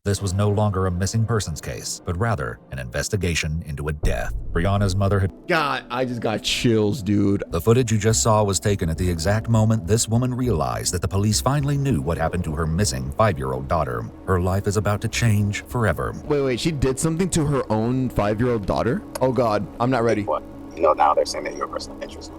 This was no longer a missing persons case, but rather an investigation into a death. Brianna's mother had... God, I just got chills, dude. The footage you just saw was taken at the exact moment this woman realized that the police finally knew what happened to her missing 5-year-old daughter. Her life is about to change forever. Wait, she did something to her own 5-year-old daughter? Oh God, I'm not ready. What? You know, now they're saying that you're a person of interest.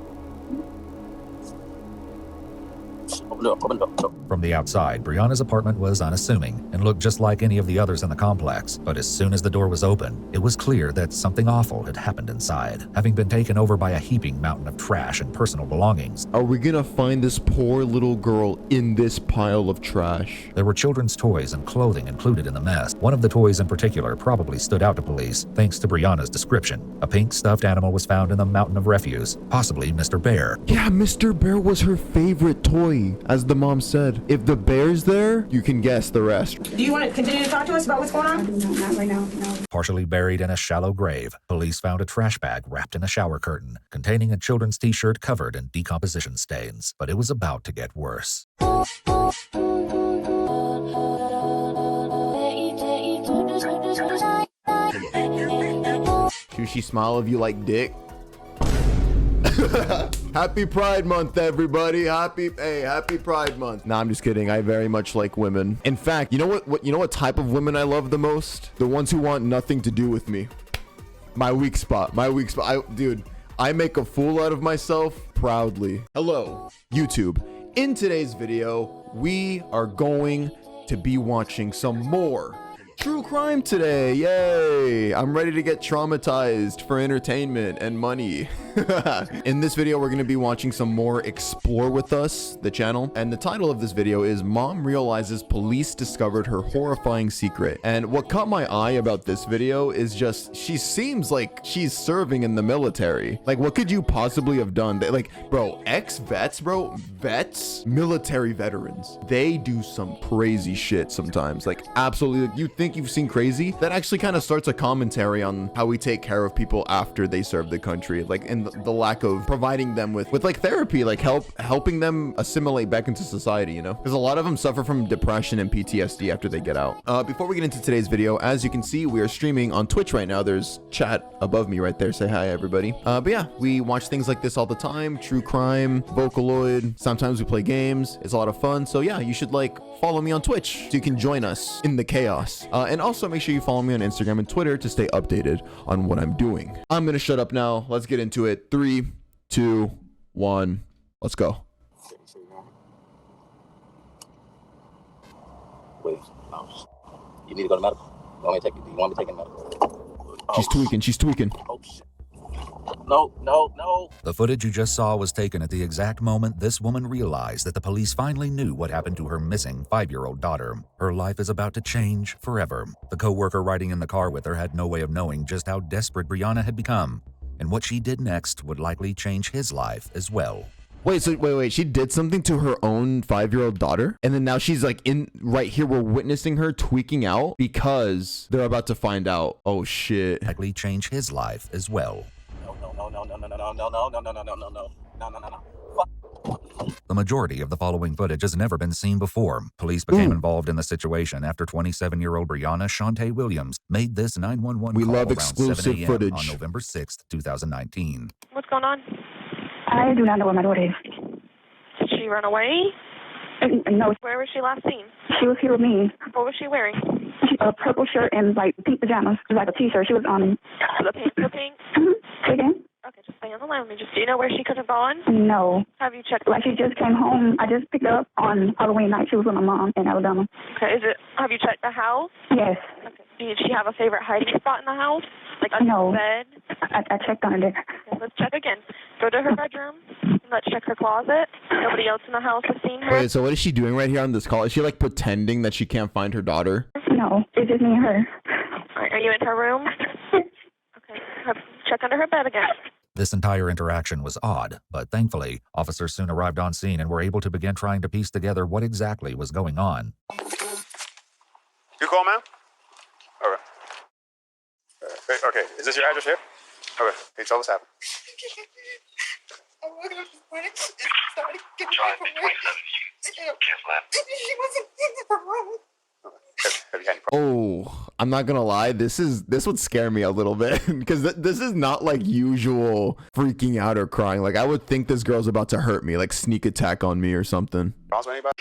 From the outside, Brianna's apartment was unassuming and looked just like any of the others in the complex. But as soon as the door was open, it was clear that something awful had happened inside, having been taken over by a heaping mountain of trash and personal belongings. Are we gonna find this poor little girl in this pile of trash? There were children's toys and clothing included in the mess. One of the toys in particular probably stood out to police, thanks to Brianna's description. A pink stuffed animal was found in the mountain of refuse, possibly Mr. Bear. Yeah, Mr. Bear was her favorite toy, as the mom said. If the bear's there, you can guess the rest. Do you want to continue to talk to us about what's going on? No, not right now, no. Partially buried in a shallow grave, police found a trash bag wrapped in a shower curtain, containing a children's t-shirt covered in decomposition stains. But it was about to get worse. Do she smile if you like dick? Happy Pride Month, everybody. Happy Pride Month. Nah, I'm just kidding. I very much like women. In fact, you know what type of women I love the most? The ones who want nothing to do with me. My weak spot. Dude, I make a fool out of myself proudly. Hello, YouTube. In today's video, we are going to be watching some more true crime today. Yay! I'm ready to get traumatized for entertainment and money. In this video, we're going to be watching some more Explore With Us, the channel. And the title of this video is Mom Realizes Police Discovered Her Horrifying Secret. And what caught my eye about this video is just, she seems like she's serving in the military. Like, what could you possibly have done? Like, bro, ex-vets, bro, vets, military veterans, they do some crazy shit sometimes. Like, absolutely. You think you've seen crazy? That actually kind of starts a commentary on how we take care of people after they serve the country. Like, and the lack of providing them with like therapy, like helping them assimilate back into society, you know? Because a lot of them suffer from depression and PTSD after they get out. Before we get into today's video, as you can see, we are streaming on Twitch right now. There's chat above me right there. Say hi, everybody. But yeah, we watch things like this all the time. True crime, Vocaloid. Sometimes we play games. It's a lot of fun. So yeah, you should like follow me on Twitch so you can join us in the chaos. And also make sure you follow me on Instagram and Twitter to stay updated on what I'm doing. I'm gonna shut up now. Let's get into it. 3, 2, 1. Let's go. Wait, you need to go to medical. Do you want me to take it medical? She's tweaking. Oh, shit. No. The footage you just saw was taken at the exact moment this woman realized that the police finally knew what happened to her missing 5-year-old daughter. Her life is about to change forever. The co-worker riding in the car with her had no way of knowing just how desperate Brianna had become, and what she did next would likely change his life as well. Wait, she did something to her own 5-year-old daughter? And then now she's like right here, we're witnessing her tweaking out because they're about to find out. Oh shit. Likely change his life as well. No. The majority of the following footage has never been seen before. Police became involved in the situation after 27-year-old Brianna Shantae Williams made this 911 We call love around exclusive 7 a.m. footage. on November 6th, 2019. What's going on? I do not know where my daughter is. Did she run away? No, Where was she last seen? she was here with me. What was she wearing? A purple shirt and like pink pajamas, like a t-shirt. She was The pink? Say again? Okay, just stay on the line with me. Do you know where she could have gone? No. Have you checked? Like she just came home. I just picked her up on Halloween night. She was with my mom in Alabama. Okay, have you checked the house? Yes. Okay. Did she have a favorite hiding spot in the house? Like under No. the bed? I checked under there. Okay, let's check again. Go to her bedroom. And let's check her closet. Nobody else in the house has seen her? Wait, so what is she doing right here on this call? Is she like pretending that she can't find her daughter? No, it's just me and her. All right, are you in her room? Okay, check under her bed again. This entire interaction was odd, but thankfully, officers soon arrived on scene and were able to begin trying to piece together what exactly was going on. You call, ma'am? Okay. Okay, is this your address here? Okay, hey, tell us what happened. I woke up this morning and started getting away from her. She wasn't in the room. Have you had any problems? Oh, I'm not gonna lie. This would scare me a little bit because this is not like usual freaking out or crying. Like I would think this girl's about to hurt me, like sneak attack on me or something. Problems with anybody?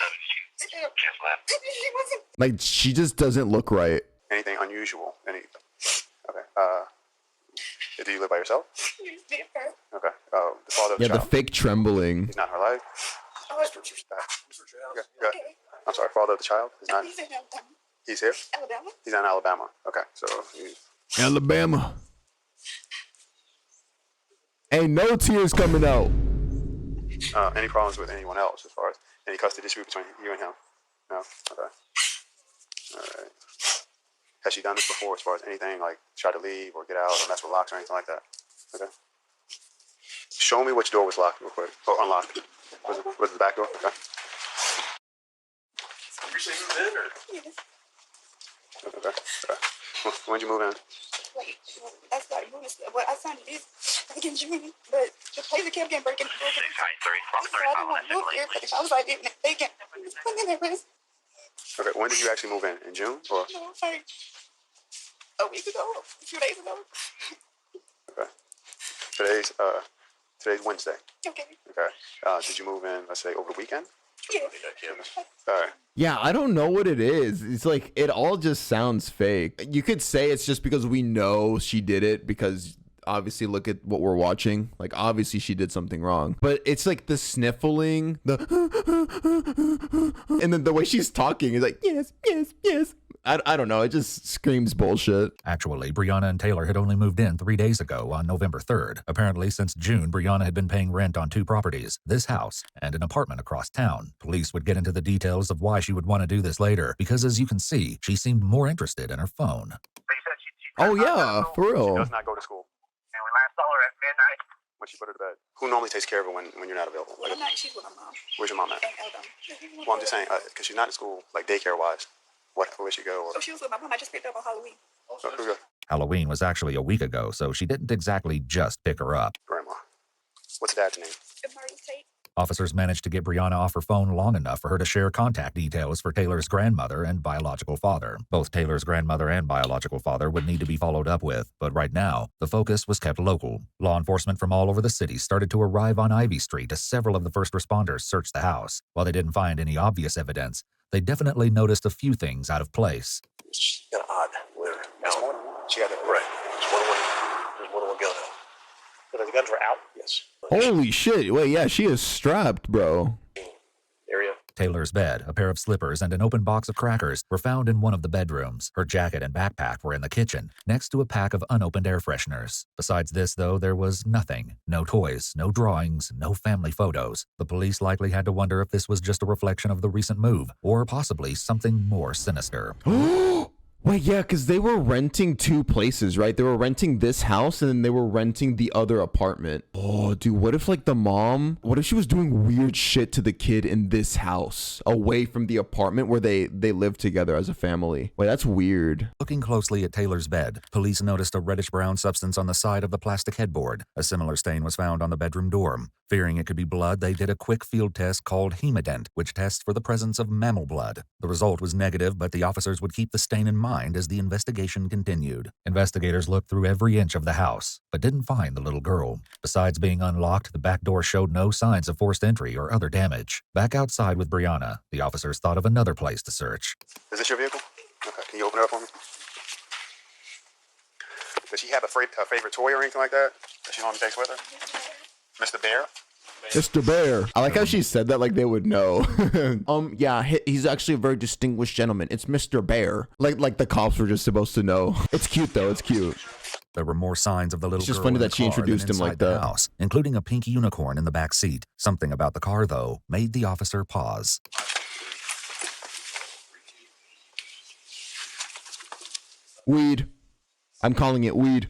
Like she just doesn't look right. Anything unusual? Okay. Do you live by yourself? Okay. The father of the Yeah, the child. fake trembling. He's not in her life. Okay. I'm sorry. Father of the child. He's not. He's in Alabama. He's here. Alabama. He's in Alabama. Okay. So. Alabama. Ain't no tears coming out. Any problems with anyone else as far as any custody dispute between you and him? No. Okay. All right. Has she done this before as far as anything like try to leave or get out or mess with locks or anything like that? Okay. Show me which door was locked real quick. Oh, unlocked. Was it the back door? Okay. You recently moved in, or? Yes. Okay. When'd you move in? Like, I started moving stuff. Well, I signed this back in June, but the place kept getting broken. So I didn't want to move here, but if I was like, they can put me in their risk. Okay. When did you actually move in? In June or? No, like a week ago, a few days ago. Okay. Today's Wednesday. Okay. Okay. Did you move in, let's say, over the weekend? Yeah. All right. Yeah, I don't know what it is. It's like it all just sounds fake. You could say it's just because we know she did it because obviously look at what we're watching. Like obviously she did something wrong. But it's like the sniffling, the and then the way she's talking is like yes, yes, yes. I don't know. It just screams bullshit. Actually, Brianna and Taylor had only moved in 3 days ago on November 3rd. Apparently, since June, Brianna had been paying rent on 2 properties, this house and an apartment across town. Police would get into the details of why she would want to do this later, because as you can see, she seemed more interested in her phone. Oh yeah, for She real. does not go to school. And we last saw her at midnight. When she put her to bed. Who normally takes care of her when you're not available? Well, I'm not. She's with my mom. Where's your mom at? In Alabama. Well, I'm just saying, because she's not in school, like daycare-wise. Where she go? Or, So she was with my mom. I just picked her up on Halloween. okay. Halloween was actually a week ago, so she didn't exactly just pick her up. Grandma. What's dad's name? Maurice Tate. Officers managed to get Brianna off her phone long enough for her to share contact details for Taylor's grandmother and biological father. Both Taylor's grandmother and biological father would need to be followed up with, but right now, the focus was kept local. Law enforcement from all over the city started to arrive on Ivy Street as several of the first responders searched the house. While they didn't find any obvious evidence, they definitely noticed a few things out of place. She's got an odd litter. That's more than one. She got that Right. There's more than one gun out. So the guns were out? Yes. Holy shit. Wait, yeah, she is strapped, bro. Area. Taylor's bed, a pair of slippers, and an open box of crackers were found in one of the bedrooms. Her jacket and backpack were in the kitchen, next to a pack of unopened air fresheners. Besides this, though, there was nothing. No toys, no drawings, no family photos. The police likely had to wonder if this was just a reflection of the recent move, or possibly something more sinister. Wait, yeah, because they were renting 2 places, right? They were renting this house and then they were renting the other apartment. Oh, dude, what if like the mom, what if she was doing weird shit to the kid in this house away from the apartment where they live together as a family? Wait, that's weird. Looking closely at Taylor's bed, police noticed a reddish-brown substance on the side of the plastic headboard. A similar stain was found on the bedroom door. Fearing it could be blood, they did a quick field test called hemodent, which tests for the presence of mammal blood. The result was negative, but the officers would keep the stain in mind as the investigation continued. Investigators looked through every inch of the house, but didn't find the little girl. Besides being unlocked, the back door showed no signs of forced entry or other damage. Back outside with Brianna, the officers thought of another place to search. Is this your vehicle? Okay. Can you open it up for me? Does she have a favorite toy or anything like that she normally takes with her? Mr. Bear? Mr. Bear. I like how she said that like they would know. Yeah, he's actually a very distinguished gentleman. It's Mr. Bear. Like the cops were just supposed to know. It's cute though. It's cute. There were more signs of the little It's just girl funny in the that she car introduced than him like inside the that. house, including a pink unicorn in the back seat. Something about the car, though, made the officer pause. Weed. I'm calling it weed.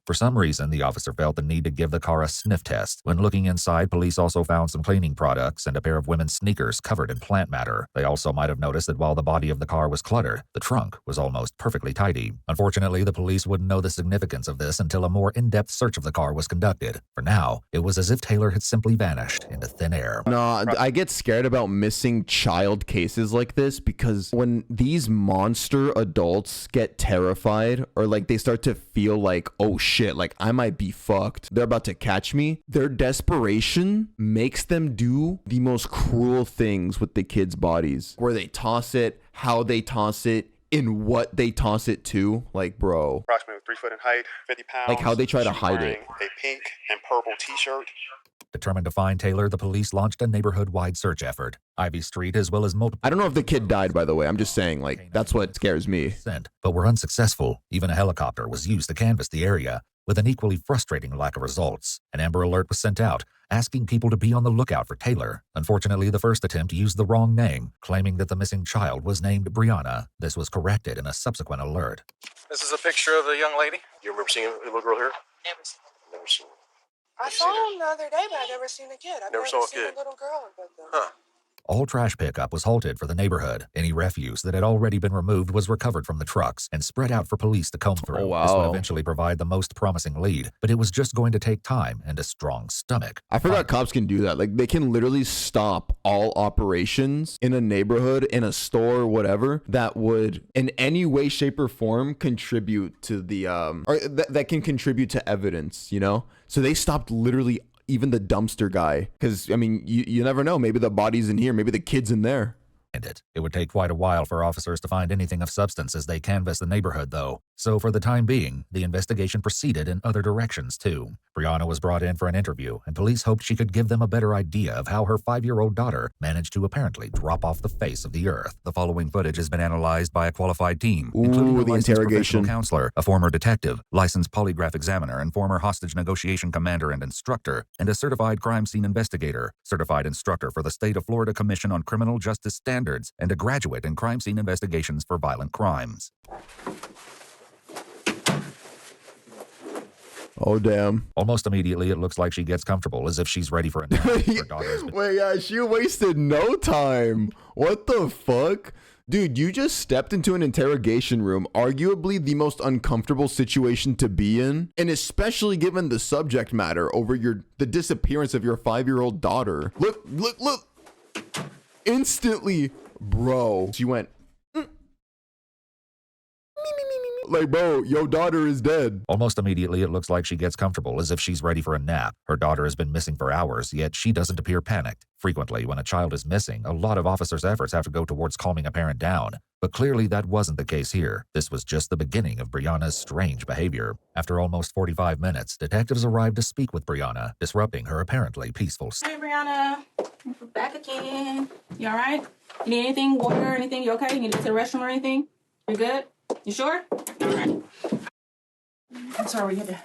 For some reason, the officer felt the need to give the car a sniff test. When looking inside, police also found some cleaning products and a pair of women's sneakers covered in plant matter. They also might have noticed that while the body of the car was cluttered, the trunk was almost perfectly tidy. Unfortunately, the police wouldn't know the significance of this until a more in-depth search of the car was conducted. For now, it was as if Taylor had simply vanished into thin air. No, I get scared about missing child cases like this because when these monster adults get terrified or like they start to feel like, oh shit, like I might be fucked, they're about to catch me, their desperation makes them do the most cruel things with the kids' bodies, where they toss it, how they toss it, in what they toss it to. Like, bro, Approximately 3 foot in height, 50 pounds. like how they try to hide it. A pink and purple t-shirt. Determined to find Taylor, the police launched a neighborhood-wide search effort. Ivy Street, as well as multiple... I don't know if the kid died, by the way. I'm just saying, like, that's what scares me. But were unsuccessful. Even a helicopter was used to canvass the area, with an equally frustrating lack of results. An Amber Alert was sent out, asking people to be on the lookout for Taylor. Unfortunately, the first attempt used the wrong name, claiming that the missing child was named Brianna. This was corrected in a subsequent alert. This is a picture of the young lady. You remember seeing a little girl here? Never seen him. Never seen her. I saw him the other day, but I never seen a kid. I've Never saw a seen kid. a little girl. Huh. All trash pickup was halted for the neighborhood. Any refuse that had already been removed was recovered from the trucks and spread out for police to comb through. Oh, wow. This would eventually provide the most promising lead, but it was just going to take time and a strong stomach. I forgot cops can do that. Like, they can literally stop all operations in a neighborhood, in a store, whatever, that would in any way, shape, or form contribute to the or that can contribute to evidence, you know? So they stopped literally even the dumpster guy, because I mean, you never know, maybe the body's in here, maybe the kid's in there. It would take quite a while for officers to find anything of substance as they canvassed the neighborhood, though. So for the time being, the investigation proceeded in other directions, too. Brianna was brought in for an interview, and police hoped she could give them a better idea of how her 5-year-old daughter managed to apparently drop off the face of the earth. The following footage has been analyzed by a qualified team, including a the licensed interrogation professional counselor, a former detective, licensed polygraph examiner, and former hostage negotiation commander and instructor, and a certified crime scene investigator, certified instructor for the State of Florida Commission on Criminal Justice Standards, and a graduate in crime scene investigations for violent crimes. Oh, damn. Almost immediately, it looks like she gets comfortable, as if she's ready for a nap. Her daughter's been... Wait, yeah, she wasted no time. What the fuck? Dude, you just stepped into an interrogation room, arguably the most uncomfortable situation to be in, and especially given the subject matter over the disappearance of your 5-year-old daughter. Look. Instantly, bro. She went, like, bro, your daughter is dead. Almost immediately, it looks like she gets comfortable, as if she's ready for a nap. Her daughter has been missing for hours, yet she doesn't appear panicked. Frequently, when a child is missing, a lot of officers' efforts have to go towards calming a parent down. But clearly, that wasn't the case here. This was just the beginning of Brianna's strange behavior. After almost 45 minutes, detectives arrived to speak with Brianna, disrupting her apparently peaceful Hey, Brianna. We're back again. You all right? You need anything? Water or anything? You okay? You need to go to the restroom or anything? You good? You sure? All right. I'm sorry we had to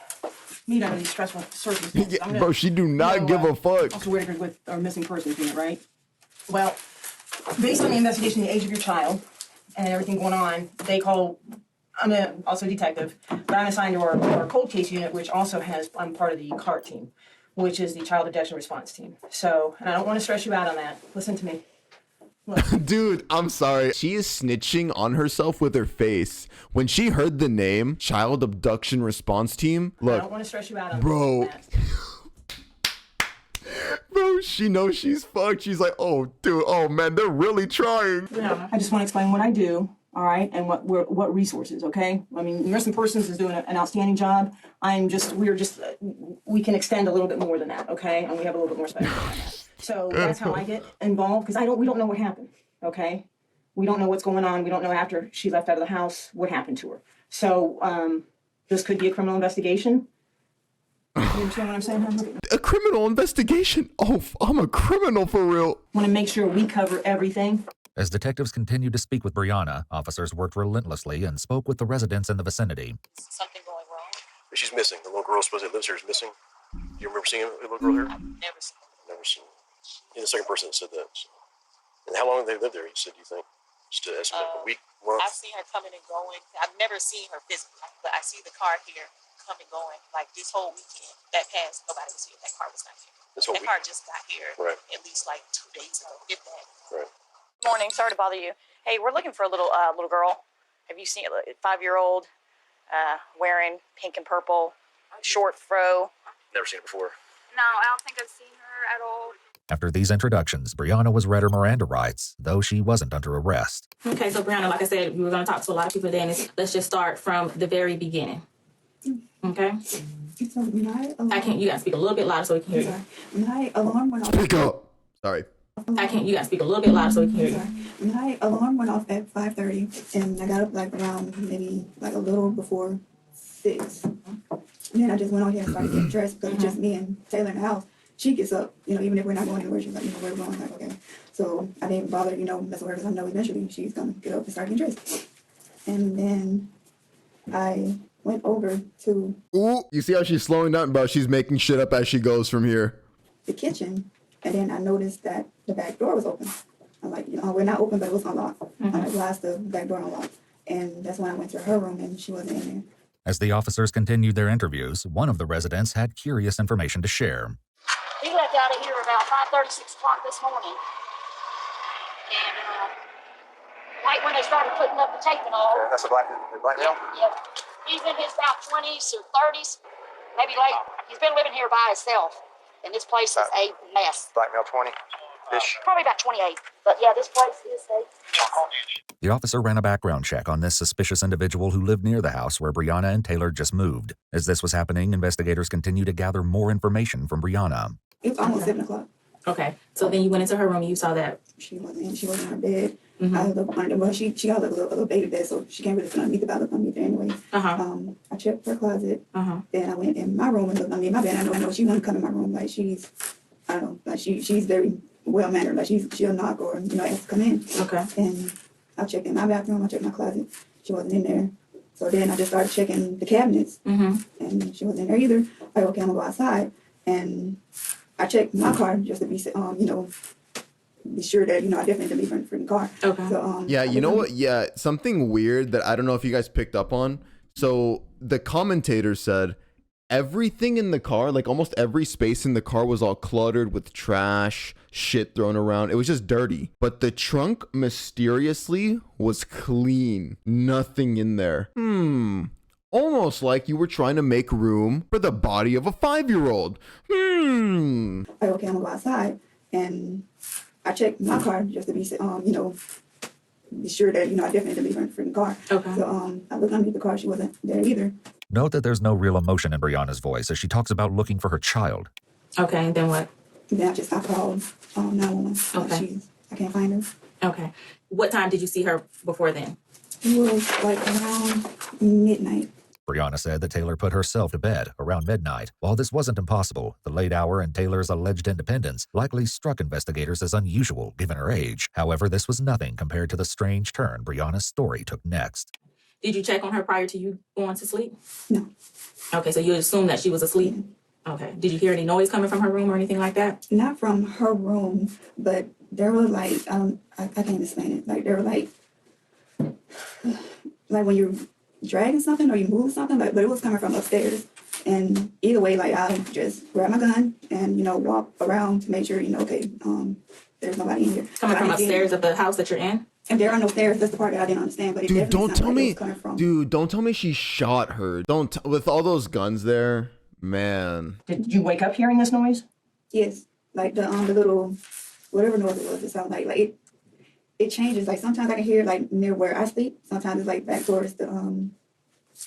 meet under these stressful circumstances. Yeah, bro, she do not give a fuck. Also, we're with our missing persons unit, right? Well, based on the investigation, the age of your child, and everything going on, I'm also a detective, but I'm assigned to our cold case unit, which also I'm part of the CART team, which is the Child Abduction Response Team. So, and I don't want to stress you out on that. Listen to me. Dude, I'm sorry. She is snitching on herself with her face. When she heard the name Child Abduction Response Team, look, I don't want to stress you out on bro. that. Bro, she knows she's fucked. She's like, oh, dude, oh man, they're really trying. Yeah. I just want to explain what I do, all right, and what resources, okay? I mean, Missing Persons is doing an outstanding job. We can extend a little bit more than that, okay? And we have a little bit more special than that. So that's how I get involved, because we don't know what happened, okay? We don't know what's going on. We don't know after she left out of the house what happened to her. So this could be a criminal investigation. You understand what I'm saying? A criminal investigation? Oh, I'm a criminal for real. Want to make sure we cover everything. As detectives continued to speak with Brianna, officers worked relentlessly and spoke with the residents in the vicinity. Something going wrong? She's missing. The little girl supposedly lives here is missing. You remember seeing a little girl here? Never seen him. Never seen her. You're the second person that said that. So. And how long have they lived there, you said, you think? Just a week, month? I've seen her coming and going. I've never seen her physically, but I see the car here coming going. Like this whole weekend that passed, nobody was here. That car was not here. That car just got here at least like 2 days ago, if that. Right. Morning. Sorry to bother you. Hey, we're looking for a little girl. Have you seen a 5-year-old wearing pink and purple, short fro? Never seen it before. No, I don't think I've seen her at all. After these introductions, Brianna was read her Miranda rights, though she wasn't under arrest. Okay, so Brianna, like I said, we were going to talk to a lot of people today, and let's just start from the very beginning. Okay? So my alarm, you got to speak a little bit louder so we can hear you. my alarm went off. Pick up. Sorry. You got to speak a little bit louder so we can hear you. My alarm went off at 5:30, and I got up like around maybe like a little before 6. And then I just went on here and started getting dressed because it's just me and Taylor in the house. She gets up, even if we're not going anywhere, she's like, where we're going, like, okay. So I didn't bother, messing with her because I know eventually she's gonna get up and start getting dressed. And then I went over to Ooh, you see how she's slowing down, bro? She's making shit up as she goes from here. the kitchen, and then I noticed that the back door was open. I'm like, we're not open, but it was unlocked. I glassed the back door unlocked. And that's when I went to her room, and she wasn't in there. As the officers continued their interviews, one of the residents had curious information to share. He left out of here about 5:30, 6 o'clock this morning. And right when they started putting up the tape and all. Yeah, that's a black male? Yep. He's in his about 20s or 30s, maybe late. He's been living here by himself. And this place is a mess. Black male 20-ish? Probably about 28. But yeah, this place is a... The officer ran a background check on this suspicious individual who lived near the house where Brianna and Taylor just moved. As this was happening, investigators continued to gather more information from Brianna. It was almost 7 o'clock. Okay, so then you went into her room and you saw that. She wasn't in her bed. I looked under, well, she got a little baby bed, so she can't really fit underneath the bed. I looked underneath there anyway. I checked her closet. Then I went in my room and looked underneath my bed. I know she wouldn't come in my room. Like she's very well mannered. Like she'll knock or ask to come in. Okay. And I checked in my bathroom. I checked my closet. She wasn't in there. So then I just started checking the cabinets, and she wasn't in there either. Like, okay, I'm gonna go outside, and I checked my car just to be be sure that I definitely didn't leave her in the freaking car. Okay. So Yeah, you know what? Yeah, something weird that I don't know if you guys picked up on. So the commentator said everything in the car, like almost every space in the car, was all cluttered with trash, shit thrown around. It was just dirty. But the trunk mysteriously was clean. Nothing in there. Almost like you were trying to make room for the body of a 5-year-old. Like, okay, I'm gonna go outside, and I checked my car just to be be sure that I definitely didn't leave her in the freaking car. Okay. So I looked underneath the car. She wasn't there either. Note that there's no real emotion in Brianna's voice as she talks about looking for her child. Okay, and then what? Then I called 911. Okay. I can't find her. Okay. What time did you see her before then? It was like around midnight. Brianna said that Taylor put herself to bed around midnight. While this wasn't impossible, the late hour and Taylor's alleged independence likely struck investigators as unusual given her age. However, this was nothing compared to the strange turn Brianna's story took next. Did you check on her prior to you going to sleep? No. Okay, so you assume that she was asleep? Okay. Did you hear any noise coming from her room or anything like that? Not from her room, but there were like, I can't explain it. Like there were like when you're dragging something or you move something, but it was coming from upstairs. And either way, like I'll just grab my gun and, walk around to make sure, okay, there's nobody in here. Coming from upstairs of the house that you're in? And there are no stairs. That's the part that I didn't understand. But Dude, don't tell me she shot her. With all those guns there, man. Did you wake up hearing this noise? Yes, like the little whatever noise it was. It sounded like it changes. Like sometimes I can hear like near where I sleep. Sometimes it's like back towards the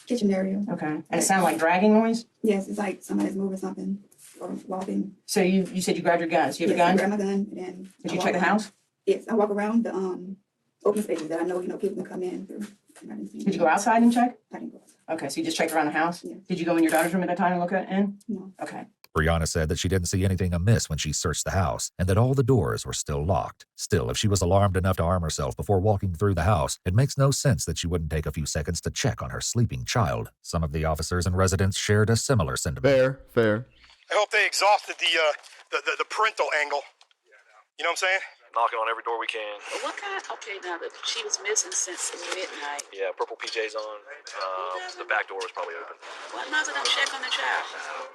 kitchen area. Okay, and it sounded like dragging noise. Yes, it's like somebody's moving something or walking. So you said you grabbed your guns. You have a gun? I grabbed my gun and then. Did you check the house? Yes, I walk around the open spaces that I know people can come in through. Did you go outside and check? I didn't go outside. Okay, so you just checked around the house? Yeah. Did you go in your daughter's room at that time and look in? No. Okay. Brianna said that she didn't see anything amiss when she searched the house and that all the doors were still locked. Still, if she was alarmed enough to arm herself before walking through the house, it makes no sense that she wouldn't take a few seconds to check on her sleeping child. Some of the officers and residents shared a similar sentiment. Fair. I hope they exhausted the parental angle. You know what I'm saying? knocking on every door we can. What kind? Okay, now that she was missing since midnight. Yeah, purple PJs on. The back door was probably open. Well, not that I'm check on the child.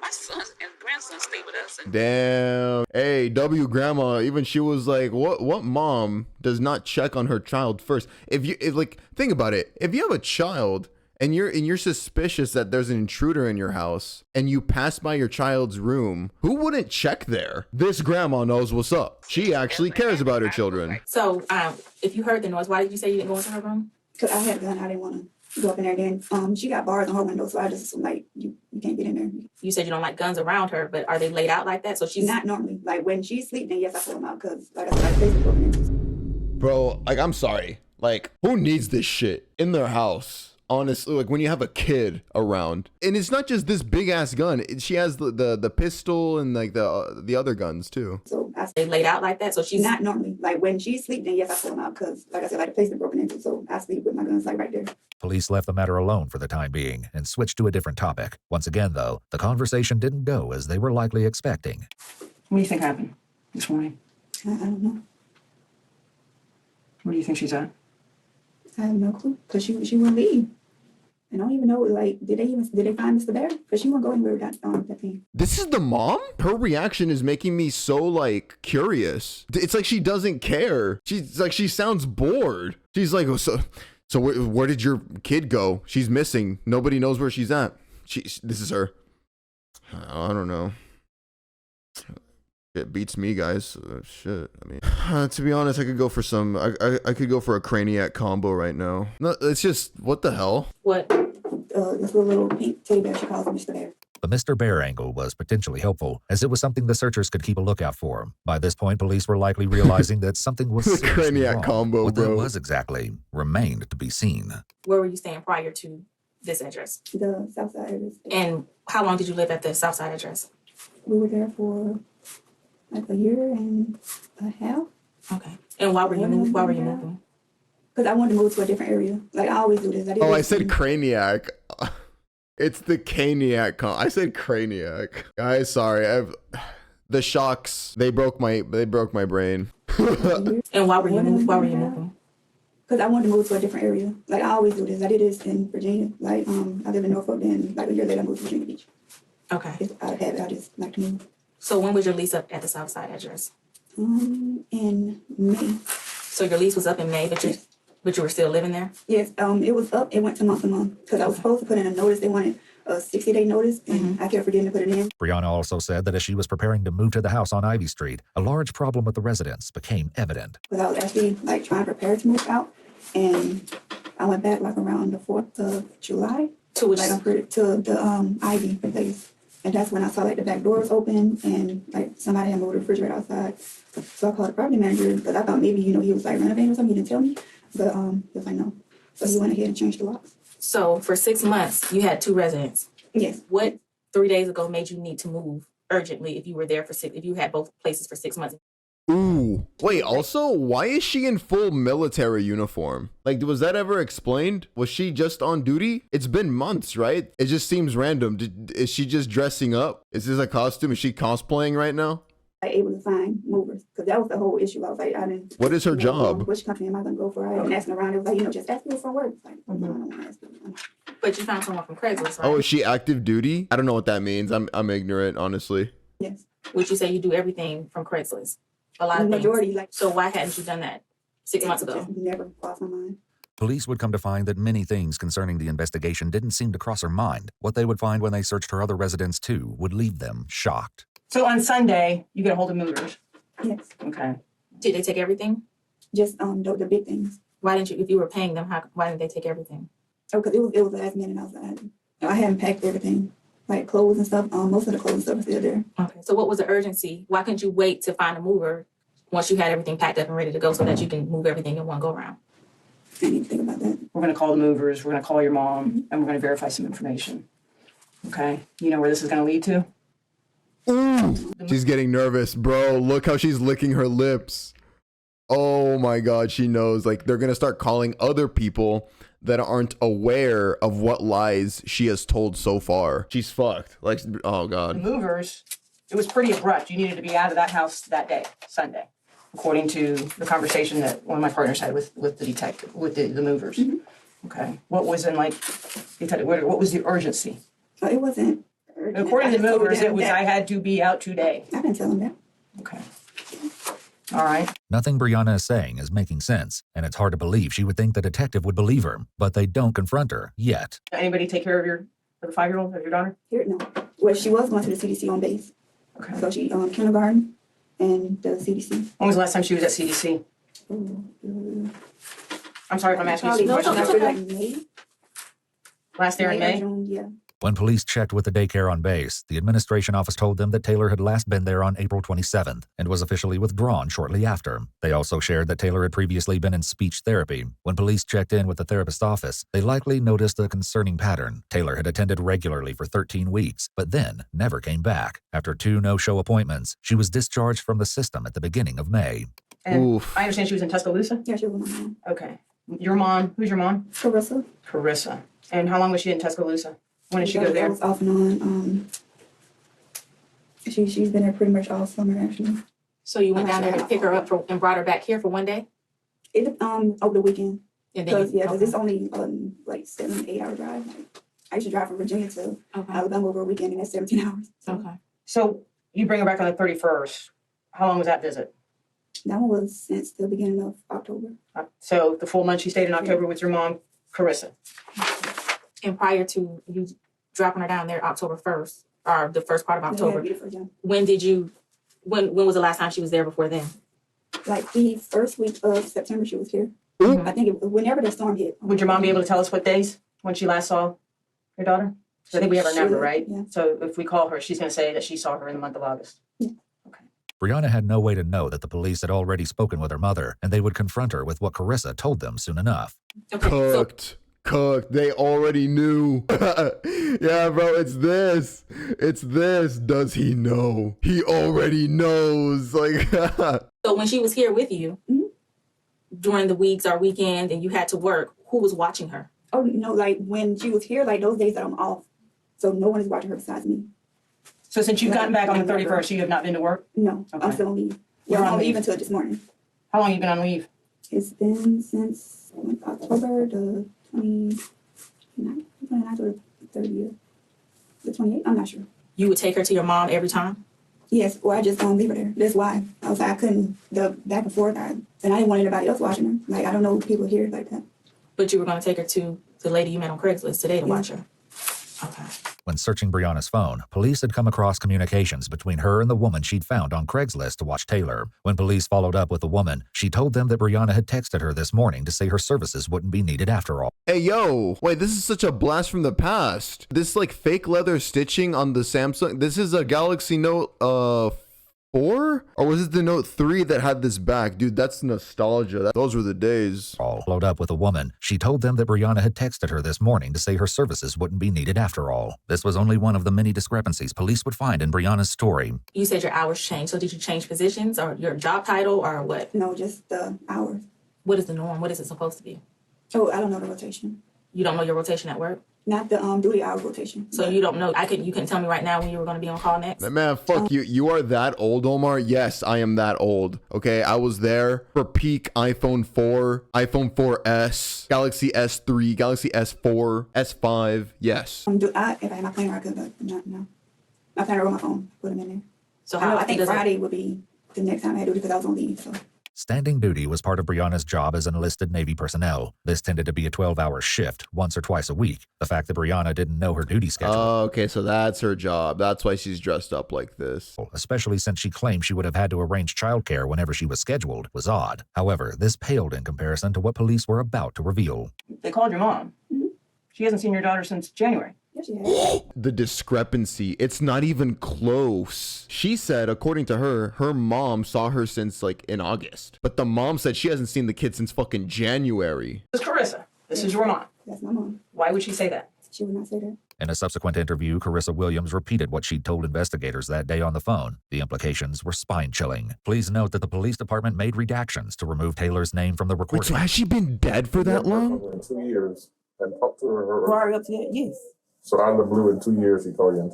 My son and grandson stay with us. And Damn. Hey, W grandma, even she was like, what mom does not check on her child first? Like, think about it. If you have a child and you're suspicious that there's an intruder in your house and you pass by your child's room, who wouldn't check there? This grandma knows what's up. She actually cares about her children. So, if you heard the noise, why did you say you didn't go into her room? Because I had a gun. I didn't want to go up in there. Then she got bars on her window, so I just assumed, like, you can't get in there. You said you don't like guns around her, but are they laid out like that? So she's not normally. Like, when she's sleeping, then yes, I pull them out because, like I said, I basically broken in. Bro, like, I'm sorry. Like, who needs this shit in their house? Honestly, like when you have a kid around, and it's not just this big ass gun. She has the pistol and like the other guns too. So they laid out like that. So she's not normally. Like when she's sleeping, then yes, I pull them out because, like I said, like the place been broken into. So I sleep with my guns like right there. Police left the matter alone for the time being and switched to a different topic. Once again, though, the conversation didn't go as they were likely expecting. What do you think happened this morning? I don't know. Where do you think she's at? I have no clue because she wouldn't leave. I don't even know, like, did they find Mr. Bear? Because she won't go anywhere without that thing. This is the mom? Her reaction is making me so, like, curious. It's like she doesn't care. She's like, she sounds bored. She's like, so where did your kid go? She's missing. Nobody knows where she's at. This is her. I don't know. It beats me, guys. Shit. I mean, to be honest, I could go for some. I could go for a craniac combo right now. No, it's just what the hell. What? This little pink teddy bear she calls him Mr. Bear. The Mr. Bear angle was potentially helpful, as it was something the searchers could keep a lookout for. By this point, police were likely realizing that something was the seriously craniac wrong. combo, What bro. that was exactly remained to be seen. Where were you staying prior to this address? The Southside address. And how long did you live at the Southside address? We were there for like a year and a half. Okay. And why were you moving? Because I wanted to move to a different area. Like I always do this. I said craniac. It's the caniac. I said craniac. Guys, sorry. The shocks. They broke my brain. And why were you moving? Because I wanted to move to a different area. Like I always do this. I did this in Virginia. Like I live in Norfolk. Then like a year later I moved to Virginia Beach. Okay. It's out of habit. I just like to move. So when was your lease up at the Southside address? In May. So your lease was up in May, but you were still living there? Yes. It was up. It went to month because I was supposed to put in a notice. They wanted a 60-day notice, and I kept forgetting to put it in. Brianna also said that as she was preparing to move to the house on Ivy Street, a large problem with the residents became evident. Because I was actually like trying to prepare to move out, and I went back like around the 4th of July to which to the Ivy place. And that's when I saw like the back door was open and like somebody had moved the refrigerator outside. So I called the property manager because I thought maybe, he was like renovating or something. He didn't tell me, but he was like, no. So he went ahead and changed the locks. So for 6 months, you had 2 residents. Yes. What 3 days ago made you need to move urgently if you were there if you had both places for 6 months? Ooh. Wait, also, why is she in full military uniform? Like, was that ever explained? Was she just on duty? It's been months, right? It just seems random. Is she just dressing up? Is this a costume? Is she cosplaying right now? Able to find movers because that was the whole issue. I was like, I didn't. What is her job? Which company am I going to go for? I had been asking around. It was like, just ask me for work. Like, I don't want to ask you. But you found someone from Craigslist, right? Oh, is she active duty? I don't know what that means. I'm ignorant, honestly. Yes. Would you say you do everything from Craigslist? A lot of majority, things. So why hadn't you done that 6 months ago? Just never crossed my mind. Police would come to find that many things concerning the investigation didn't seem to cross her mind. What they would find when they searched her other residence too would leave them shocked. So on Sunday, you get a hold of movers. Yes. Okay. Did they take everything? Just the big things. Why didn't you? If you were paying them, why didn't they take everything? Oh, because it was last minute. I hadn't packed everything, like clothes and stuff. Most of the clothes and stuff are still there. Okay. So what was the urgency? Why couldn't you wait to find a mover once you had everything packed up and ready to go so that you can move everything in one go round? I need to think about that. We're going to call the movers. We're going to call your mom, and we're going to verify some information. Okay. You know where this is going to lead to? Ooh. She's getting nervous, bro. Look how she's licking her lips. Oh my God, she knows. Like, they're gonna start calling other people that aren't aware of what lies she has told so far. She's fucked. Like, oh The God. movers, it was pretty abrupt. You needed to be out of that house that day, Sunday. according to the conversation that one of my partners had with the detective, with the movers. Okay. What was in like, what was the urgency? It wasn't urgent. According to the movers, it was, that I had to be out today. I didn't tell them that. Okay. All right. Nothing Brianna is saying is making sense, and it's hard to believe she would think the detective would believe her, but they don't confront her yet. Anybody take care of the 5-year-old, of your daughter? Here, no. Well, she was going to the CDC on base. Okay. So she kindergarten and the CDC. When was the last time she was at CDC? I'm sorry if I'm asking you some questions. After like May. Last there in May? June, yeah. When police checked with the daycare on base, the administration office told them that Taylor had last been there on April 27th and was officially withdrawn shortly after. They also shared that Taylor had previously been in speech therapy. When police checked in with the therapist's office, they likely noticed a concerning pattern. Taylor had attended regularly for 13 weeks, but then never came back. After 2 no-show appointments, she was discharged from the system at the beginning of May. And I understand she was in Tuscaloosa? Yeah, she was my mom. Okay. Your mom, who's your mom? Carissa. Carissa. And how long was she in Tuscaloosa? When did she go there? That was off and on. She's been there pretty much all summer, actually. So you went down there to pick her up and brought her back here for one day? Over the weekend. Because it's only like 7-8 hour drive. Like, I used to drive from Virginia to Alabama over a weekend, and that's 17 hours. Okay. So you bring her back on the 31st. How long was that visit? That one was since the beginning of October. So the full month she stayed in October with your mom, Carissa. And prior to you dropping her down there October 1st, or the first part of October, when was the last time she was there before then? Like the first week of September she was here. I think whenever the storm hit. Would your mom be able to tell us what days when she last saw your daughter? I think we have her number, right? Yeah. So if we call her, she's going to say that she saw her in the month of August. Yeah. Brianna had no way to know that the police had already spoken with her mother, and they would confront her with what Carissa told them soon enough. Cooked. They already knew. Yeah, bro, it's this. Does he know? He already knows. Like, so when she was here with you during the weeks or weekend and you had to work, who was watching her? Oh, no, like when she was here, like those days that I'm off. So no one is watching her besides me. So since you've gotten back on the 31st, you have not been to work? No, I'm still on leave. You're on leave leave until this morning. How long have you been on leave? It's been since October the 29th or the 30th. The 28th, I'm not sure. You would take her to your mom every time? Yes, or I just don't leave her there. That's why. I was like, I couldn't, the back and forth, and I didn't want anybody else watching her. Like, I don't know people here like that. But you were going to take her to the lady you met on Craigslist today to watch her? Okay. When searching Brianna's phone, police had come across communications between her and the woman she'd found on Craigslist to watch Taylor. When police followed up with the woman, she told them that Brianna had texted her this morning to say her services wouldn't be needed after all. hey, yo, wait, this is such a blast from the past. This like fake leather stitching on the Samsung. This is a Galaxy Note 4? Or was it the Note 3 that had this back? Dude, that's nostalgia. Those were the days. Followed up with a woman, she told them that Brianna had texted her this morning to say her services wouldn't be needed after all. This was only one of the many discrepancies police would find in Brianna's story. You said your hours changed, so did you change positions or your job title or what? No, just the hours. What is the norm? What is it supposed to be? Oh, I don't know the rotation. You don't know your rotation at work? Not the duty hour rotation. So you don't know. You couldn't tell me right now when you were going to be on call next? Man, fuck you. You are that old, Omar? Yes, I am that old. Okay, I was there for peak iPhone 4, iPhone 4S, Galaxy S3, Galaxy S4, S5. Yes. If I had my planner, I could, but no. My planner on my phone, put them in there. So I think Friday would be the next time I had duty because I was on leave. So. Standing duty was part of Brianna's job as enlisted Navy personnel. This tended to be a 12-hour shift, once or twice a week. The fact that Brianna didn't know her duty schedule. Oh, okay, so that's her job. That's why she's dressed up like this. Especially since she claimed she would have had to arrange childcare whenever she was scheduled, was odd. However, this paled in comparison to what police were about to reveal. They called your mom. She hasn't seen your daughter since January. Yes, she has. The discrepancy, it's not even close. She said, according to her, her mom saw her since like in August. But the mom said she hasn't seen the kid since fucking January. This is Carissa. This is your mom. That's my mom. Why would she say that? She would not say that. In a subsequent interview, Carissa Williams repeated what she'd told investigators that day on the phone. The implications were spine-chilling. Please note that the police department made redactions to remove Taylor's name from the recording. Wait, so has she been dead for that long? 2 years and talked to her. Prior up to that, yes. So out of the blue, in 2 years, he called you.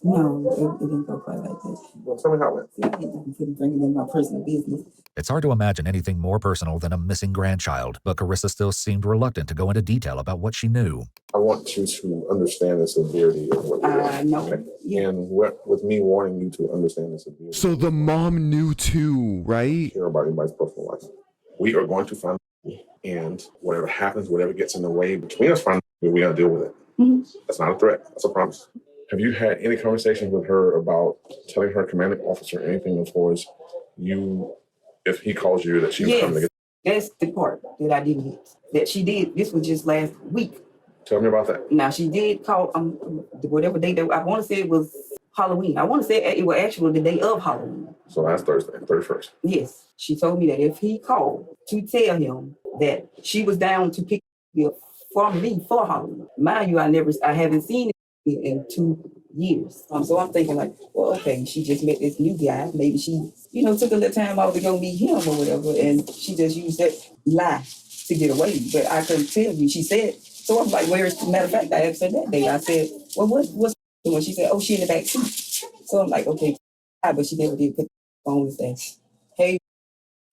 No, it didn't go quite like this. Well, tell me how it went. You couldn't bring it in my personal business. It's hard to imagine anything more personal than a missing grandchild, but Carissa still seemed reluctant to go into detail about what she knew. I want you to understand the severity of what you're doing. No. Okay? Yeah. And with me wanting you to understand the severity. So the mom knew too, right? Care about anybody's personal life. We are going to find, and whatever happens, whatever gets in the way between us, we're going to deal with it. Mm-hmm. That's not a threat. That's a promise. Have you had any conversations with her about telling her commanding officer anything as far as you, if he calls you, that she was coming to get? That's the part that I didn't hit. That she did. This was just last week. Tell me about that. Now she did call whatever day that I want to say it was Halloween. I want to say it was actually the day of Halloween. So last Thursday, 31st. Yes, she told me that if he called to tell him that she was down to pick me up from me for Halloween. Mind you, I haven't seen it in 2 years. So I'm thinking like, well, okay, she just met this new guy. Maybe she, took a little time out to go meet him or whatever, and she just used that lie to get away. But I couldn't tell you. She said, so I'm like, where is the matter of fact, I asked her that day. I said, well, what's doing? She said, oh, she in the back seat. So I'm like, okay, but she never did put the phone and say, hey,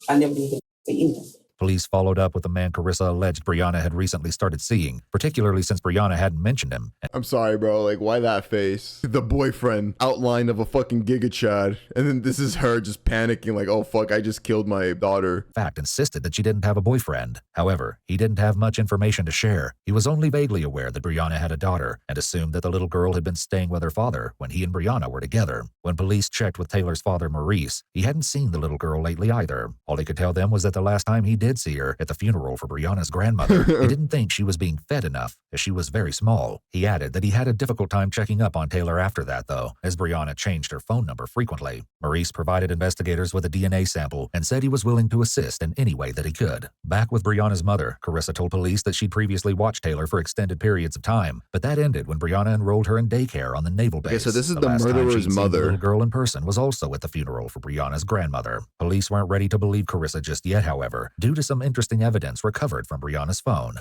I never did say anything. Police followed up with the man Carissa alleged Brianna had recently started seeing, particularly since Brianna hadn't mentioned him. I'm sorry, bro. Like, why that face? The boyfriend outline of a fucking Giga Chad. And then this is her just panicking like, oh, fuck, I just killed my daughter. Fact insisted that she didn't have a boyfriend. However, he didn't have much information to share. He was only vaguely aware that Brianna had a daughter and assumed that the little girl had been staying with her father when he and Brianna were together. When police checked with Taylor's father, Maurice, he hadn't seen the little girl lately either. All he could tell them was that the last time he did see her at the funeral for Brianna's grandmother, he didn't think she was being fed enough, as she was very small. He added that he had a difficult time checking up on Taylor after that, though, as Brianna changed her phone number frequently. Maurice provided investigators with a DNA sample and said he was willing to assist in any way that he could. Back with Brianna's mother, Carissa told police that she'd previously watched Taylor for extended periods of time, but that ended when Brianna enrolled her in daycare on the naval base. Okay, so this is the last time murderer's she'd seen mother. The little girl in person was also at the funeral for Brianna's grandmother. Police weren't ready to believe Carissa just yet, however, due to some interesting evidence recovered from Brianna's phone.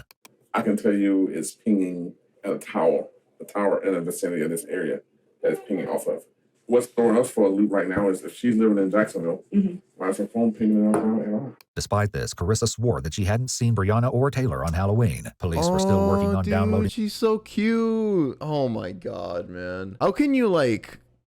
I can tell you it's pinging at a tower in the vicinity of this area that it's pinging off of. What's throwing us for a loop right now is if she's living in Jacksonville, why is her phone pinging out now at all? Despite this, Carissa swore that she hadn't seen Brianna or Taylor on Halloween. Police were still working on downloading. She's so cute. Oh my God, man. How can you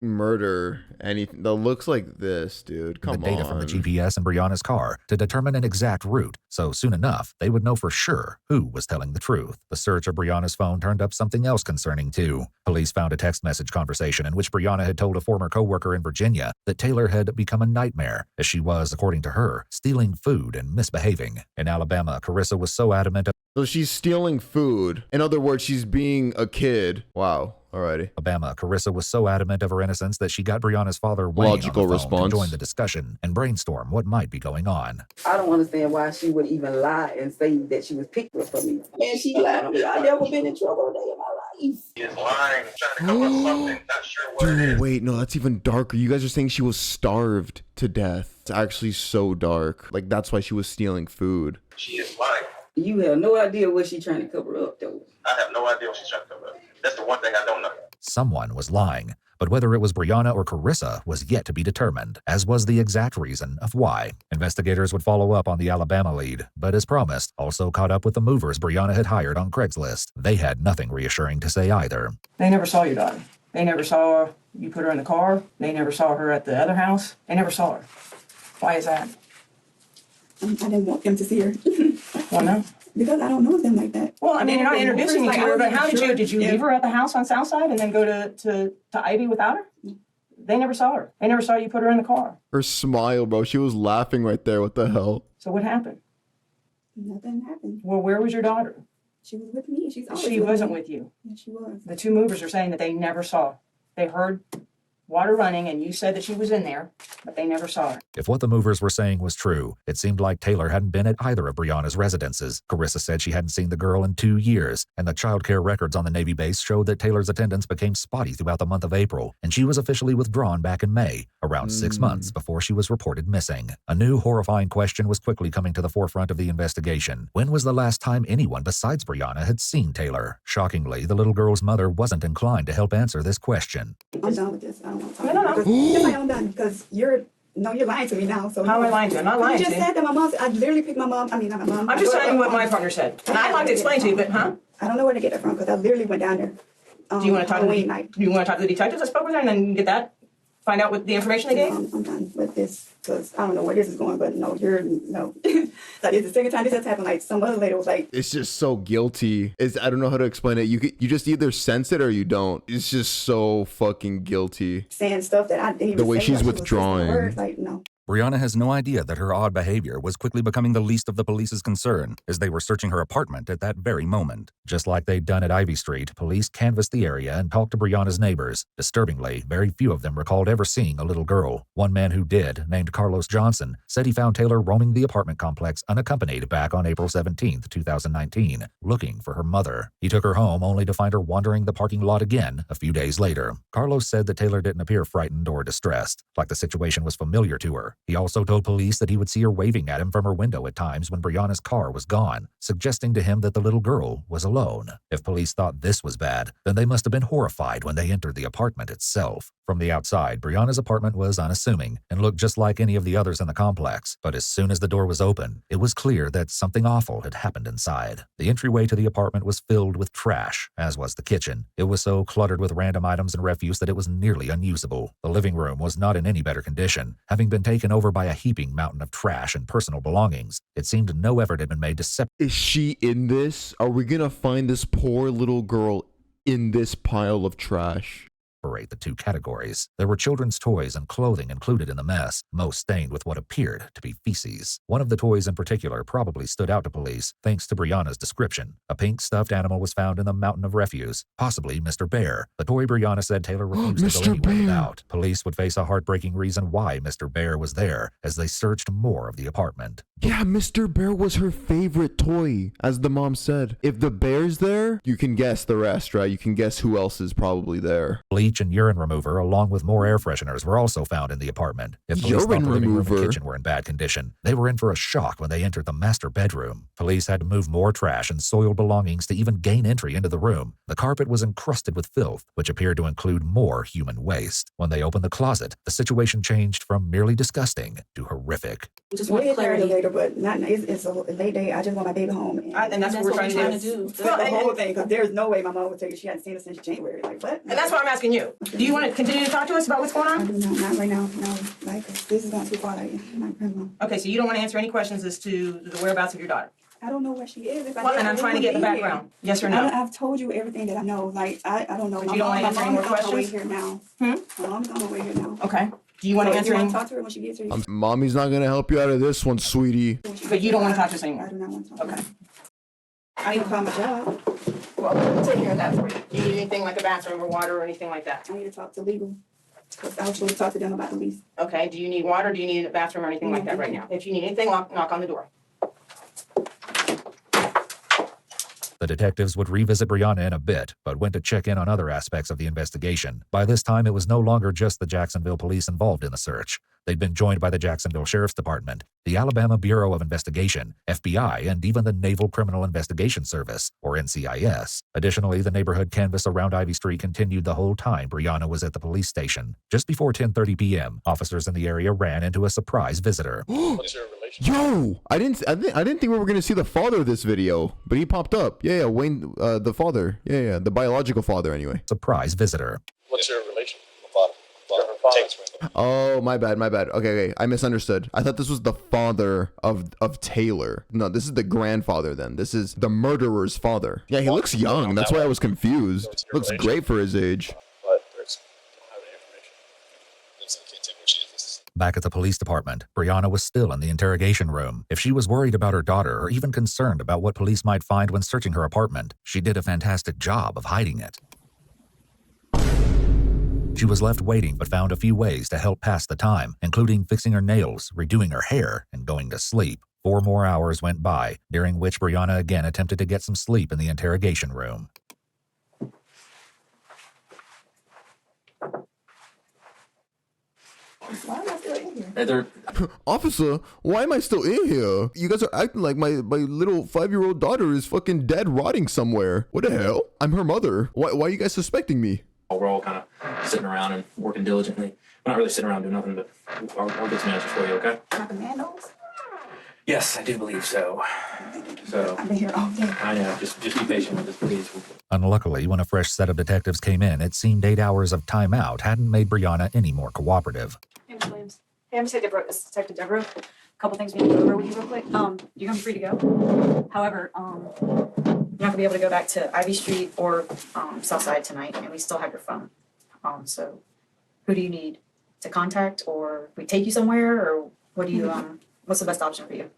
murder anything that looks like this, dude? Come on. The data from the GPS in Brianna's car to determine an exact route, so soon enough, they would know for sure who was telling the truth. The search of Brianna's phone turned up something else concerning, too. Police found a text message conversation in which Brianna had told a former coworker in Virginia that Taylor had become a nightmare, as she was, according to her, stealing food and misbehaving. In Alabama, Carissa was so adamant. So she's stealing food. In other words, she's being a kid. Wow. Alrighty. Alabama, Carissa was so adamant of her innocence that she got Brianna's father Wayne Logical on the phone response. to join the discussion and brainstorm what might be going on. I don't understand why she would even lie and say that she was picked up for me. Man, she lied on me. I never been in trouble a day in my life. She's lying, trying to cover up something, not sure what it is. Dude, wait, no, that's even darker. You guys are saying she was starved to death. It's actually so dark. Like, that's why she was stealing food. She is lying. You have no idea what she's trying to cover up, though. I have no idea what she's trying to cover up. That's the one thing I don't know. Someone was lying, but whether it was Brianna or Carissa was yet to be determined, as was the exact reason of why. Investigators would follow up on the Alabama lead, but as promised, also caught up with the movers Brianna had hired on Craigslist. They had nothing reassuring to say either. They never saw your daughter. They never saw her. You put her in the car. They never saw her at the other house. They never saw her. Why is that? I didn't want them to see her. Why not? Because I don't know them like that. Well, I mean, you're not introducing me to her, but how did you leave her at the house on Southside and then go to Ivy without her? They never saw her. They never saw you put her in the car. Her smile, bro. She was laughing right there. What the hell? So what happened? Nothing happened. Well, where was your daughter? She was with me. She wasn't with you. Yeah, she was. The two movers are saying that they never saw. They heard water running, and you said that she was in there, but they never saw her. If what the movers were saying was true, it seemed like Taylor hadn't been at either of Brianna's residences. Carissa said she hadn't seen the girl in 2 years, and the child care records on the Navy base showed that Taylor's attendance became spotty throughout the month of April, and she was officially withdrawn back in May, around 6 months before she was reported missing. A new horrifying question was quickly coming to the forefront of the investigation. When was the last time anyone besides Brianna had seen Taylor? Shockingly, the little girl's mother wasn't inclined to help answer this question. I'm done with this. I don't want to talk. No. I'm done because you're lying to me now. So how am I lying to you? I'm not lying to you. You just said that my mom. I literally picked my mom. I mean, not my mom. I'm just telling you what my partner said, and I'd like to explain to you, but I don't know where to get it from because I literally went down there. Do you want to talk to the detectives I spoke with her and then get that? Find out what the information they gave? I'm done with this because I don't know where this is going, but no. Like, it's the second time this has happened. Like, some other lady was like, it's just so guilty. I don't know how to explain it. You just either sense it or you don't. It's just so fucking guilty. Saying stuff that I didn't even the way say, she's like, withdrawing. Words, like, no. Brianna has no idea that her odd behavior was quickly becoming the least of the police's concern as they were searching her apartment at that very moment. Just like they'd done at Ivy Street, police canvassed the area and talked to Brianna's neighbors. Disturbingly, very few of them recalled ever seeing a little girl. One man who did, named Carlos Johnson, said he found Taylor roaming the apartment complex unaccompanied back on April 17, 2019, looking for her mother. He took her home only to find her wandering the parking lot again a few days later. Carlos said that Taylor didn't appear frightened or distressed, like the situation was familiar to her. He also told police that he would see her waving at him from her window at times when Brianna's car was gone, suggesting to him that the little girl was alone. If police thought this was bad, then they must have been horrified when they entered the apartment itself. From the outside, Brianna's apartment was unassuming and looked just like any of the others in the complex, but as soon as the door was open, it was clear that something awful had happened inside. The entryway to the apartment was filled with trash, as was the kitchen. It was so cluttered with random items and refuse that it was nearly unusable. The living room was not in any better condition, having been taken over by a heaping mountain of trash and personal belongings. It seemed no effort had been made to separate. Is she in this? Are we gonna find this poor little girl in this pile of trash? The two categories. There were children's toys and clothing included in the mess, most stained with what appeared to be feces. One of the toys in particular probably stood out to police, thanks to Brianna's description. A pink stuffed animal was found in the mountain of refuse, possibly Mr. Bear. The toy Brianna said Taylor refused to go anywhere without. Police would face a heartbreaking reason why Mr. Bear was there as they searched more of the apartment. Yeah, Mr. Bear was her favorite toy, as the mom said. If the bear's there, you can guess the rest, right? You can guess who else is probably there. Bleach and urine remover, along with more air fresheners, were also found in the apartment. If police thought the living room and kitchen were in bad condition, they were in for a shock when they entered the master bedroom. Police had to move more trash and soiled belongings to even gain entry into the room. The carpet was encrusted with filth, which appeared to include more human waste. When they opened the closet, the situation changed from merely disgusting to horrific. Just want clarity later, but it's a late day. I just want my baby home, and that's what we're trying to do. Well, the whole thing, because there's no way my mom would take it. She hadn't seen it since January. Like, what? And that's why I'm asking you. Do you want to continue to talk to us about what's going on? I do not right now. No, like, this is going too far. Okay, so you don't want to answer any questions as to the whereabouts of your daughter? I don't know where she is. And I'm trying to get the background. Yes or no? I've told you everything that I know. Like, I don't know. But you don't want to answer any more questions? Here now. My mom's on her way here now. Okay. Do you want to answer any? Talk to her when she gets here. Mommy's not gonna help you out of this one, sweetie. But you don't want to talk to us anymore? I do not want to talk. Okay. I need to call my job. Well, we'll take care of that for you. Do you need anything like a bathroom or water or anything like that? I need to talk to legal. Because I was supposed to talk to them about the lease. Okay. Do you need water? Do you need a bathroom or anything like that right now? If you need anything, knock on the door. The detectives would revisit Brianna in a bit, but went to check in on other aspects of the investigation. By this time, it was no longer just the Jacksonville police involved in the search. They'd been joined by the Jacksonville Sheriff's Department, the Alabama Bureau of Investigation, FBI, and even the Naval Criminal Investigation Service, or NCIS. Additionally, the neighborhood canvass around Ivy Street continued the whole time Brianna was at the police station. Just before 10:30 p.m., officers in the area ran into a surprise visitor. What's your relationship? Yo, I didn't think we were gonna see the father of this video, but he popped up. Yeah, Wayne, the father. Yeah, the biological father, anyway. Surprise visitor. What's your relationship with the father? Oh, my bad. Okay, I misunderstood. I thought this was the father of Taylor. No, this is the grandfather then. This is the murderer's father. Yeah, he looks young. That's why I was confused. Looks great for his age. Back at the police department, Brianna was still in the interrogation room. If she was worried about her daughter or even concerned about what police might find when searching her apartment, she did a fantastic job of hiding it. She was left waiting but found a few ways to help pass the time, including fixing her nails, redoing her hair, and going to sleep. 4 more hours went by, during which Brianna again attempted to get some sleep in the interrogation room. Why am I still in here? Hey, they're Officer, why am I still in here? You guys are acting like my little 5-year-old daughter is fucking dead rotting somewhere. What the hell? I'm her mother. Why are you guys suspecting me? we're all kind of sitting around and working diligently. We're not really sitting around doing nothing, but I'll get some answers for you, okay? Can I demand those? Yes, I do believe so. I've been here all day. I know. Just be patient with this, please. Unluckily, when a fresh set of detectives came in, it seemed 8 hours of timeout hadn't made Brianna any more cooperative. Hey, Ms. Williams. Hey, I'm Deborah. This is Detective Deborah. A couple things we need to go over with you real quick. You're gonna be free to go. However, you're not gonna be able to go back to Ivy Street or Southside tonight, and we still have your phone. So who do you need to contact, or we take you somewhere, or what do you what's the best option for you?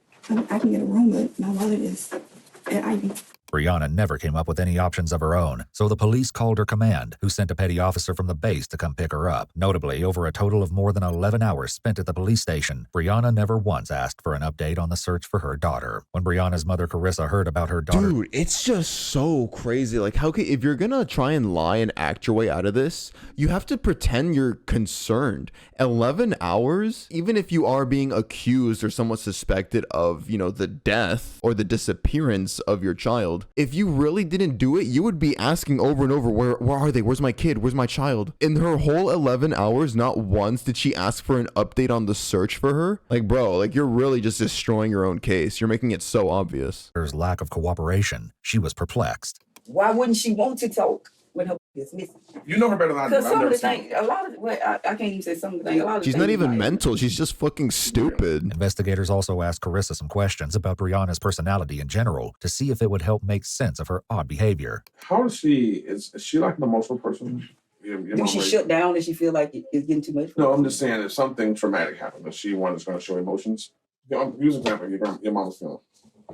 I can get a room, but my wallet is at Ivy. Brianna never came up with any options of her own, so the police called her command, who sent a petty officer from the base to come pick her up. Notably, over a total of more than 11 hours spent at the police station, Brianna never once asked for an update on the search for her daughter. When Brianna's mother, Carissa, heard about her daughter... Dude, it's just so crazy. Like, how can, if you're gonna try and lie and act your way out of this, you have to pretend you're concerned. 11 hours? Even if you are being accused or somewhat suspected of, you know, the death or the disappearance of your child, if you really didn't do it, you would be asking over and over, where are they? Where's my kid? Where's my child? In her whole 11 hours, not once did she ask for an update on the search for her. Like, bro, like, you're really just destroying your own case. You're making it so obvious. Her lack of cooperation, she was perplexed. Why wouldn't she want to talk when her is missing? You know her better than I do. Because some of the things, a lot of, well, I can't even say some of the things. A lot of She's not even mental. She's just fucking stupid. Investigators also asked Carissa some questions about Brianna's personality in general to see if it would help make sense of her odd behavior. How is she? Is she like an emotional person? Did she shut down and she feel like it's getting too much? No, I'm just saying if something traumatic happened, is she one that's going to show emotions? Use an example. Your mama's feeling.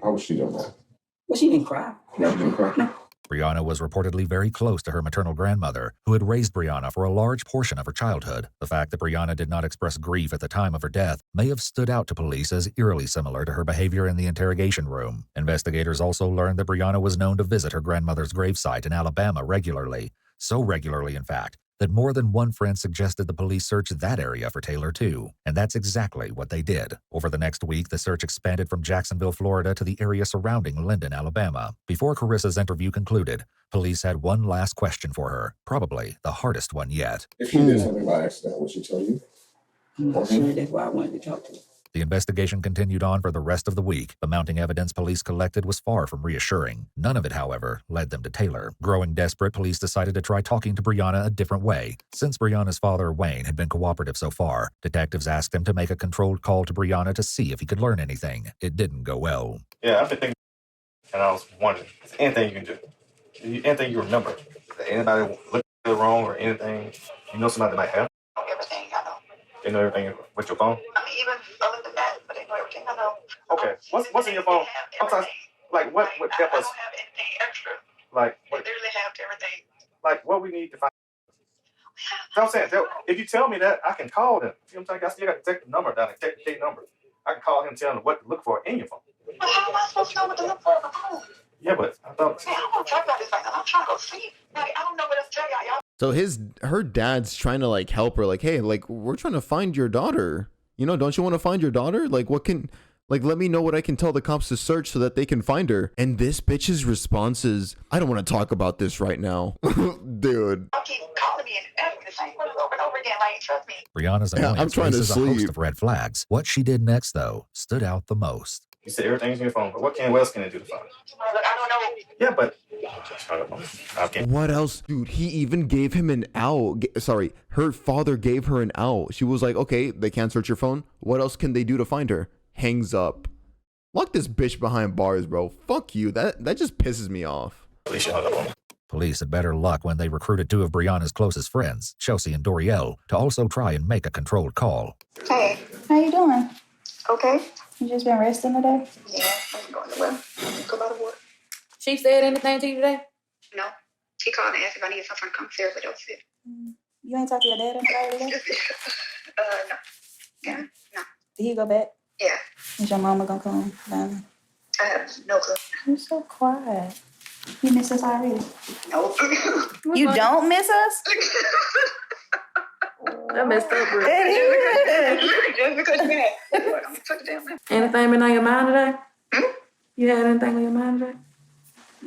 How was she doing that? Well, she didn't cry. No, she didn't cry. No. Brianna was reportedly very close to her maternal grandmother, who had raised Brianna for a large portion of her childhood. The fact that Brianna did not express grief at the time of her death may have stood out to police as eerily similar to her behavior in the interrogation room. Investigators also learned that Brianna was known to visit her grandmother's gravesite in Alabama regularly. So regularly, in fact, that more than one friend suggested the police search that area for Taylor too. And that's exactly what they did. Over the next week, the search expanded from Jacksonville, Florida to the area surrounding Linden, Alabama. Before Carissa's interview concluded, police had one last question for her, probably the hardest one yet. If she did something by accident, would she tell you? Sure, that's why I wanted to talk to her. The investigation continued on for the rest of the week. The mounting evidence police collected was far from reassuring. None of it, however, led them to Taylor. Growing desperate, police decided to try talking to Brianna a different way. Since Brianna's father, Wayne, had been cooperative so far, detectives asked him to make a controlled call to Brianna to see if he could learn anything. It didn't go well. Yeah, I've been thinking, and I was wondering, is there anything you can do? Anything you remember? Is there anybody look wrong or anything? You know somebody that might help? Everything I know. They know everything with your phone? I mean, even other than that, but they know everything I know. Okay. What's in your phone? Sometimes, like, what would help us? I don't have anything extra. Like, They what, literally have everything. like, what we need to find? You know what I'm saying? If you tell me that, I can call them. You know what I'm saying? I still got to take the number down and take the number. I can call him and tell him what to look for in your phone. Well, how am I supposed to know what to look for on my phone? Yeah, but I thought... Man, I'm going to talk about this like I'm trying to go sleep. Like, I don't know what else to tell y'all. So her dad's trying to like help her, like, hey, like, we're trying to find your daughter. You know, don't you want to find your daughter? Like, let me know what I can tell the cops to search so that they can find her. And this bitch's response is, I don't want to talk about this right now. Dude. I'll keep calling me and asking the same questions over and over again. Like, trust me. Brianna's annoyance raises a host of red flags. What she did next, though, stood out the most. You said everything's in your phone, but what else can I do to find it? Look, I don't know. Yeah, but... What else? Dude, he even gave him an out. Sorry, her father gave her an out. She was like, okay, they can't search your phone. What else can they do to find her? Hangs up. Lock this bitch behind bars, bro. Fuck you. That just pisses me off. Police had better luck when they recruited two of Brianna's closest friends, Chelsea and Dorielle, to also try and make a controlled call. Hey, how you doing? Okay. You just been resting today? Yeah, I'm going to well. Come out of work. She said anything to you today? No. She called and asked if I needed something to come seriously. That was it. You ain't talked to your dad about it? No. Yeah, no. Did he go back? Yeah. Is your mama gonna come down? I have no clue. You're so quiet. You miss us already? No. You don't miss us? That messed up, bro. Just because you had. I'm such a damn man. Anything been on your mind today? You had anything on your mind today?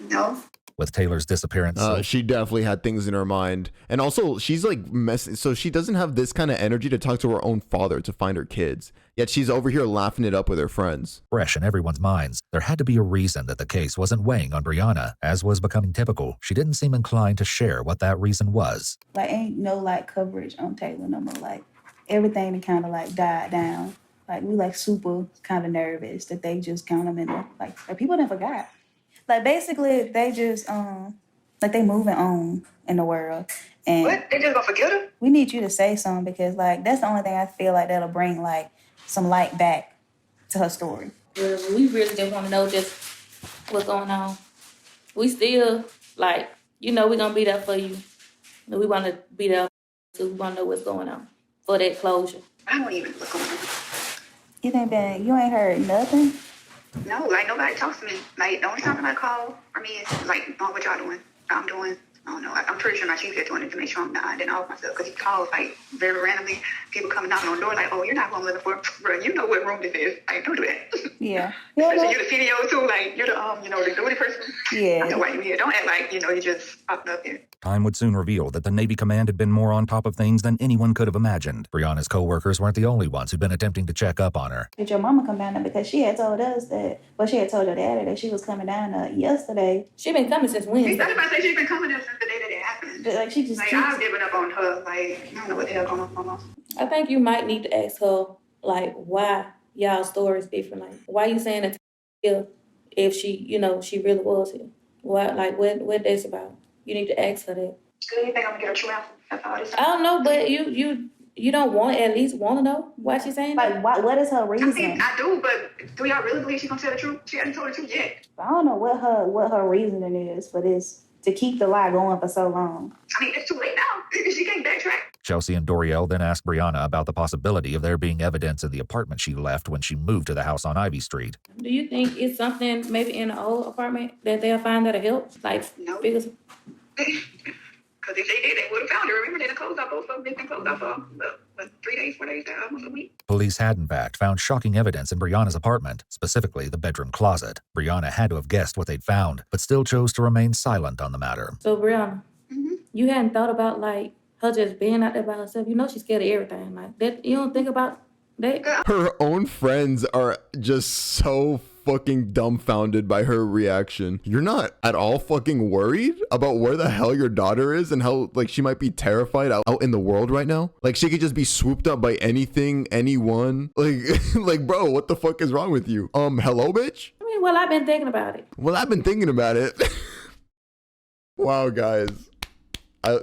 No. With Taylor's disappearance, she definitely had things in her mind. And also, she's like messy. So she doesn't have this kind of energy to talk to her own father to find her kids. Yet she's over here laughing it up with her friends. fresh in everyone's minds, there had to be a reason that the case wasn't weighing on Brianna. As was becoming typical, she didn't seem inclined to share what that reason was. Like, ain't no, like, coverage on Taylor no more. Like, everything kind of, like, died down. Like, we, like, super kind of nervous that they just count them in the, like people done forgot. Like, basically, they just, like, they moving on in the world. And what? They just gonna forget her? We need you to say something because, like, that's the only thing I feel like that'll bring, like, some light back to her story. Well, we really just want to know just what's going on. We still, like, you know, we're going to be there for you. We want to be there because we want to know what's going on for that closure. I don't even look on. You ain't heard nothing? No, like nobody talks to me. Like the only time I call for me is like, oh, what y'all doing? I'm doing. I don't know. I'm pretty sure my chief is doing it to make sure I'm not. Then off myself because he calls like very randomly. People coming knocking on the door like, oh, you're not home looking for, bro. You know what room this is? Like, don't do that. Yeah. Especially you're the CDO too. Like you're the the duty person. Yeah. I know why you're here. Don't act like you just popped up here. Time would soon reveal that the Navy command had been more on top of things than anyone could have imagined. Brianna's co-workers weren't the only ones who'd been attempting to check up on her. Did your mama come down there? Because she had told us that, well, she had told your daddy that she was coming down yesterday. She been coming since Wednesday. I was about to say she's been coming there since the day that it happened. But, like, she just like, I've given up on her. Like, I don't know what the hell going on almost. I think you might need to ask her, like, why y'all stories different. Like, why you saying that if she, she really was here? Why, like, what that's about? You need to ask her that. Do you think I'm gonna get her true answer? That's all this. I don't know, but you don't at least want to know why she's saying that? Like, what is her reason? I mean, I do, but do y'all really believe she's gonna tell the truth? She hasn't told the truth yet. I don't know what her reasoning is for this, to keep the lie going for so long. I mean, it's too late now. She can't backtrack. Chelsea and Doriel then asked Brianna about the possibility of there being evidence in the apartment she left when she moved to the house on Ivy Street. Do you think it's something maybe in the old apartment that they'll find that'll help? Like, no. Because if they did, they would have found her. Remember, they closed up both of them. They've been closed up for 3 days, 4 days, almost a week. Police had, in fact, found shocking evidence in Brianna's apartment, specifically the bedroom closet. Brianna had to have guessed what they'd found, but still chose to remain silent on the matter. So, Brianna, you hadn't thought about, like, her just being out there by herself? You know she's scared of everything. Like, that, you don't think about that? Her own friends are just so fucking dumbfounded by her reaction. You're not at all fucking worried about where the hell your daughter is and how, like, she might be terrified out in the world right now? Like, she could just be swooped up by anything, anyone. Like, like, bro, what the fuck is wrong with you? Hello, bitch? I mean, well, I've been thinking about it. Well, I've been thinking about it. Wow, guys.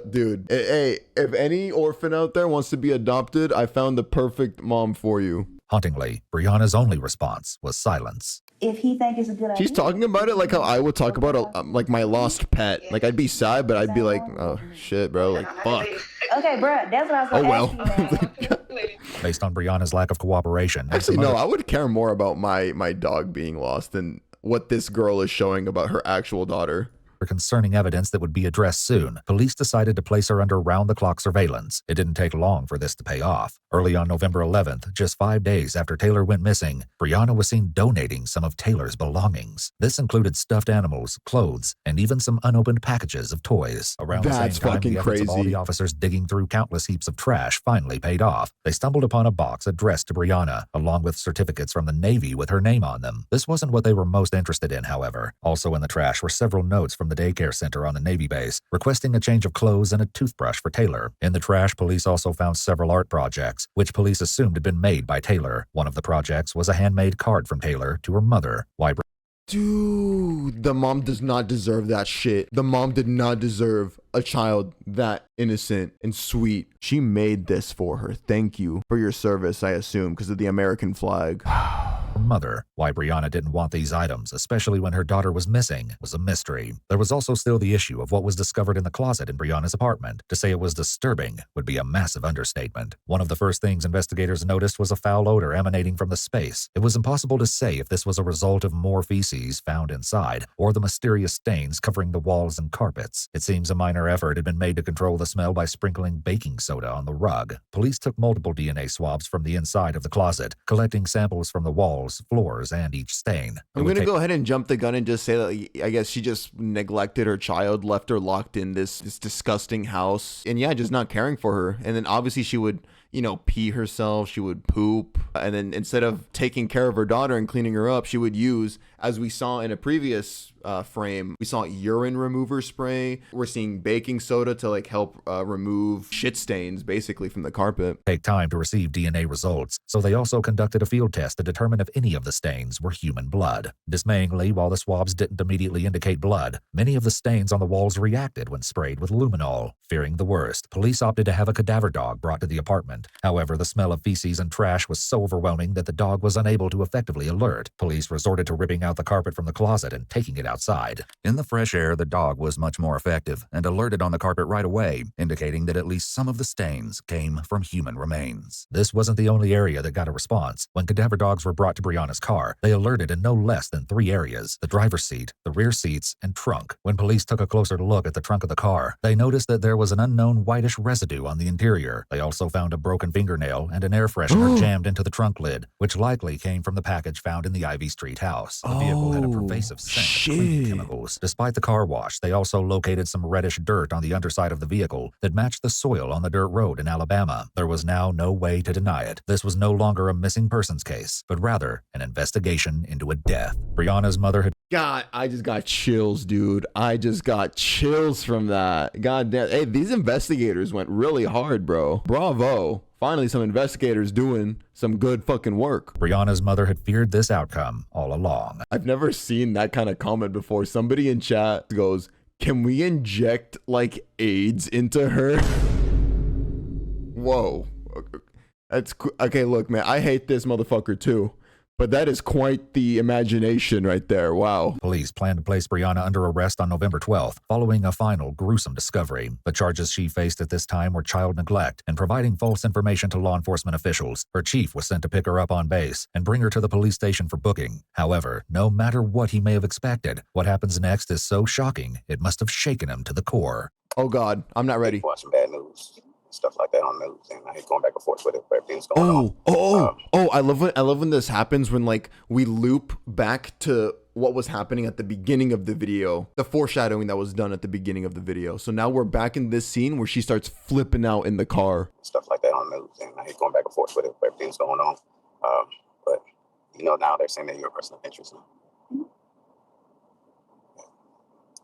Dude, hey, if any orphan out there wants to be adopted, I found the perfect mom for you. Hauntingly, Brianna's only response was silence. If he think it's a good idea. She's talking about it like how I would talk about like my lost pet. Like, I'd be sad, but I'd be like, oh shit, bro, like, fuck. Okay, bro, that's what I was going to ask you now. Based on Brianna's lack of cooperation. Actually, no, I would care more about my dog being lost than what this girl is showing about her actual daughter. For concerning evidence that would be addressed soon, police decided to place her under round-the-clock surveillance. It didn't take long for this to pay off. Early on November 11th, just 5 days after Taylor went missing, Brianna was seen donating some of Taylor's belongings. This included stuffed animals, clothes, and even some unopened packages of toys. Around the same time, the efforts of all the officers digging through countless heaps of trash finally paid off. They stumbled upon a box addressed to Brianna, along with certificates from the Navy with her name on them. This wasn't what they were most interested in, however. Also in the trash were several notes from the daycare center on the Navy base, requesting a change of clothes and a toothbrush for Taylor. In the trash, police also found several art projects, which police assumed had been made by Taylor. One of the projects was a handmade card from Taylor to her mother. Why? Dude, the mom does not deserve that shit. The mom did not deserve a child that innocent and sweet. She made this for her. Thank you for your service, I assume, because of the American flag. Her mother. Why Brianna didn't want these items, especially when her daughter was missing, was a mystery. There was also still the issue of what was discovered in the closet in Brianna's apartment. To say it was disturbing would be a massive understatement. One of the first things investigators noticed was a foul odor emanating from the space. It was impossible to say if this was a result of more feces found inside or the mysterious stains covering the walls and carpets. It seems a minor effort had been made to control the smell by sprinkling baking soda on the rug. Police took multiple DNA swabs from the inside of the closet, collecting samples from the walls, floors, and each stain. I'm going to go ahead and jump the gun and just say that I guess she just neglected her child, left her locked in this disgusting house, and yeah, just not caring for her. And then obviously she would, you know, pee herself, she would poop, and then instead of taking care of her daughter and cleaning her up, she would use, as we saw in a previous frame, we saw urine remover spray. We're seeing baking soda to like help remove shit stains basically from the carpet. Take time to receive DNA results, so they also conducted a field test to determine if any of the stains were human blood. Dismayingly, while the swabs didn't immediately indicate blood, many of the stains on the walls reacted when sprayed with luminol. Fearing the worst, police opted to have a cadaver dog brought to the apartment. However, the smell of feces and trash was so overwhelming that the dog was unable to effectively alert. Police resorted to ripping out the carpet from the closet and taking it outside. In the fresh air, the dog was much more effective and alerted on the carpet right away, indicating that at least some of the stains came from human remains. This wasn't the only area that got a response. When cadaver dogs were brought to Brianna's car, they alerted in no less than 3 areas: the driver's seat, the rear seats, and trunk. When police took a closer look at the trunk of the car, they noticed that there was an unknown whitish residue on the interior. They also found a broken fingernail and an air freshener jammed into the trunk lid, which likely came from the package found in the Ivy Street house. The vehicle had a pervasive scent of cleaning chemicals. Despite the car wash, they also located some reddish dirt on the underside of the vehicle that matched the soil on the dirt road in Alabama. There was now no way to deny it. This was no longer a missing persons case, but rather an investigation into a death. Brianna's mother had... God, I just got chills, dude. I just got chills from that. God damn. Hey, these investigators went really hard, bro. Bravo. Finally, some investigators doing some good fucking work. Brianna's mother had feared this outcome all along. I've never seen that kind of comment before. Somebody in chat goes, "Can we inject like AIDS into her?" Whoa. That's okay. Look, man, I hate this motherfucker too. But that is quite the imagination right there. Wow. Police plan to place Brianna under arrest on November 12th, following a final gruesome discovery. The charges she faced at this time were child neglect and providing false information to law enforcement officials. Her chief was sent to pick her up on base and bring her to the police station for booking. However, no matter what he may have expected, what happens next is so shocking, it must have shaken him to the core. Oh God, I'm not ready. Watching bad news, stuff like that on the news, and I hate going back and forth with it, but everything's going on. I love when this happens, when like we loop back to what was happening at the beginning of the video, the foreshadowing that was done at the beginning of the video. So now we're back in this scene where she starts flipping out in the car. Stuff like that on the news, and I hate going back and forth with it, but everything's going on. But you know, now they're saying that you're a person of interest now.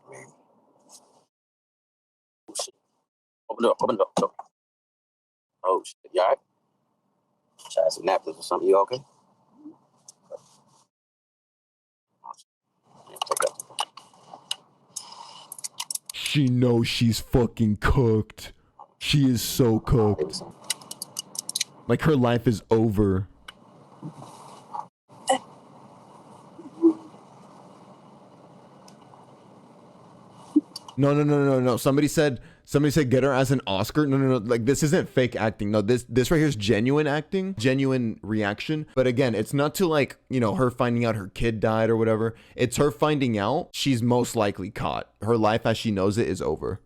I mean, oh shit! Open the door. Oh shit! You alright? Should I have some napkins or something? You okay? She knows she's fucking cooked. She is so cooked. Like her life is over. No. Somebody said get her as an Oscar. No. Like this isn't fake acting. No, this right here is genuine acting, genuine reaction. But again, it's not to like, you know, her finding out her kid died or whatever. It's her finding out she's most likely caught. Her life as she knows it is over.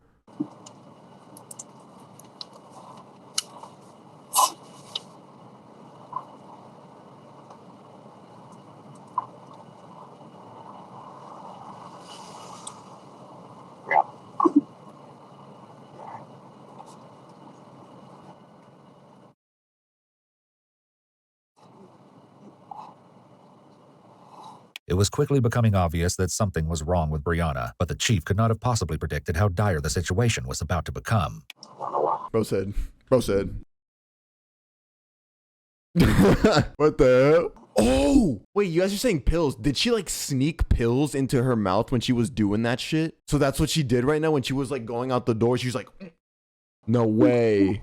It was quickly becoming obvious that something was wrong with Brianna, but the chief could not have possibly predicted how dire the situation was about to become. Bro said. What the hell? Oh! Wait, you guys are saying pills. Did she like sneak pills into her mouth when she was doing that shit? So that's what she did right now when she was like going out the door. She was like, no way.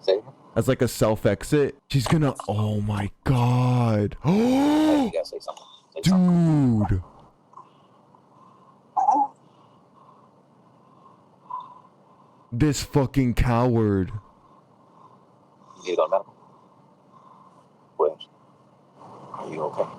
Say as like a self exit. She's gonna. Oh my god. You gotta say something. Say something. Dude. This fucking coward. You need to go to medical. Williams, are you okay?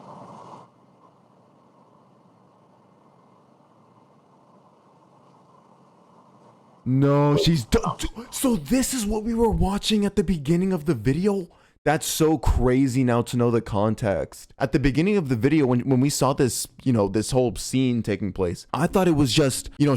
No, she's done. So this is what we were watching at the beginning of the video? That's so crazy now to know the context. At the beginning of the video, when we saw this, you know, this whole scene taking place, I thought it was just, you know,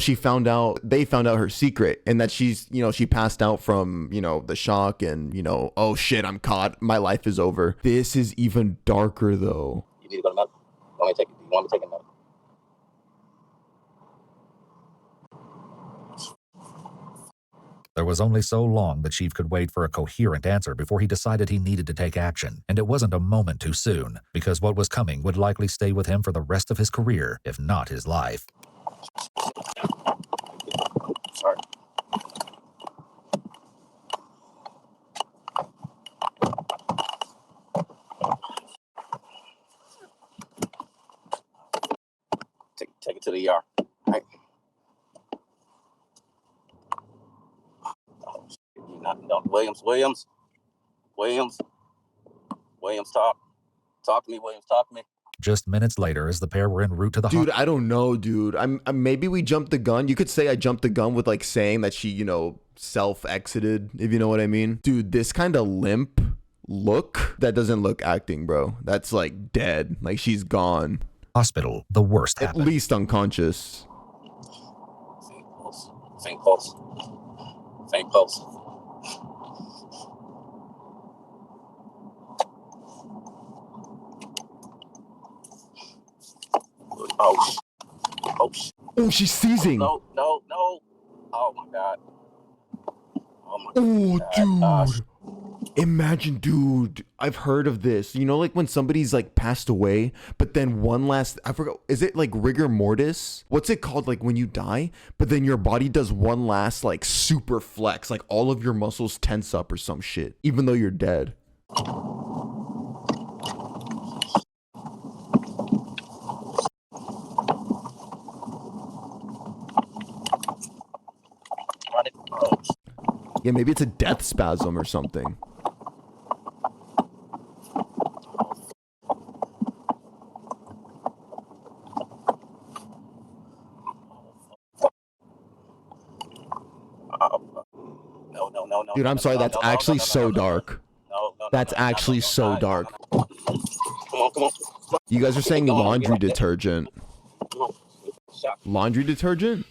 they found out her secret and that she's, you know, she passed out from, you know, the shock and, you know, oh shit, I'm caught. My life is over. This is even darker though. You need to go to medical. Do you want me to take a medical? There was only so long the chief could wait for a coherent answer before he decided he needed to take action, and it wasn't a moment too soon, because what was coming would likely stay with him for the rest of his career, if not his life. Sorry. Take it to the ER. All right. You're not, Williams, talk to me, Williams, talk to me. Just minutes later, as the pair were en route to the Dude, I don't know, dude. Maybe we jumped the gun. You could say I jumped the gun with like saying that she, you know, self-exited, if you know what I mean. Dude, this kind of limp look, that doesn't look acting, bro. That's like dead. Like she's gone. Hospital, the worst happened. At least unconscious. Faint pulse. Oh, she's seizing. No. Oh my god. Oh, dude. Imagine, dude, I've heard of this. You know, like when somebody's like passed away, but then I forgot, is it like rigor mortis? What's it called? Like when you die, but then your body does one last like super flex, like all of your muscles tense up or some shit, even though you're dead. Yeah, maybe it's a death spasm or something. No. Dude, I'm sorry, that's actually so dark. That's actually so dark. Come on. You guys are saying laundry detergent. Laundry detergent?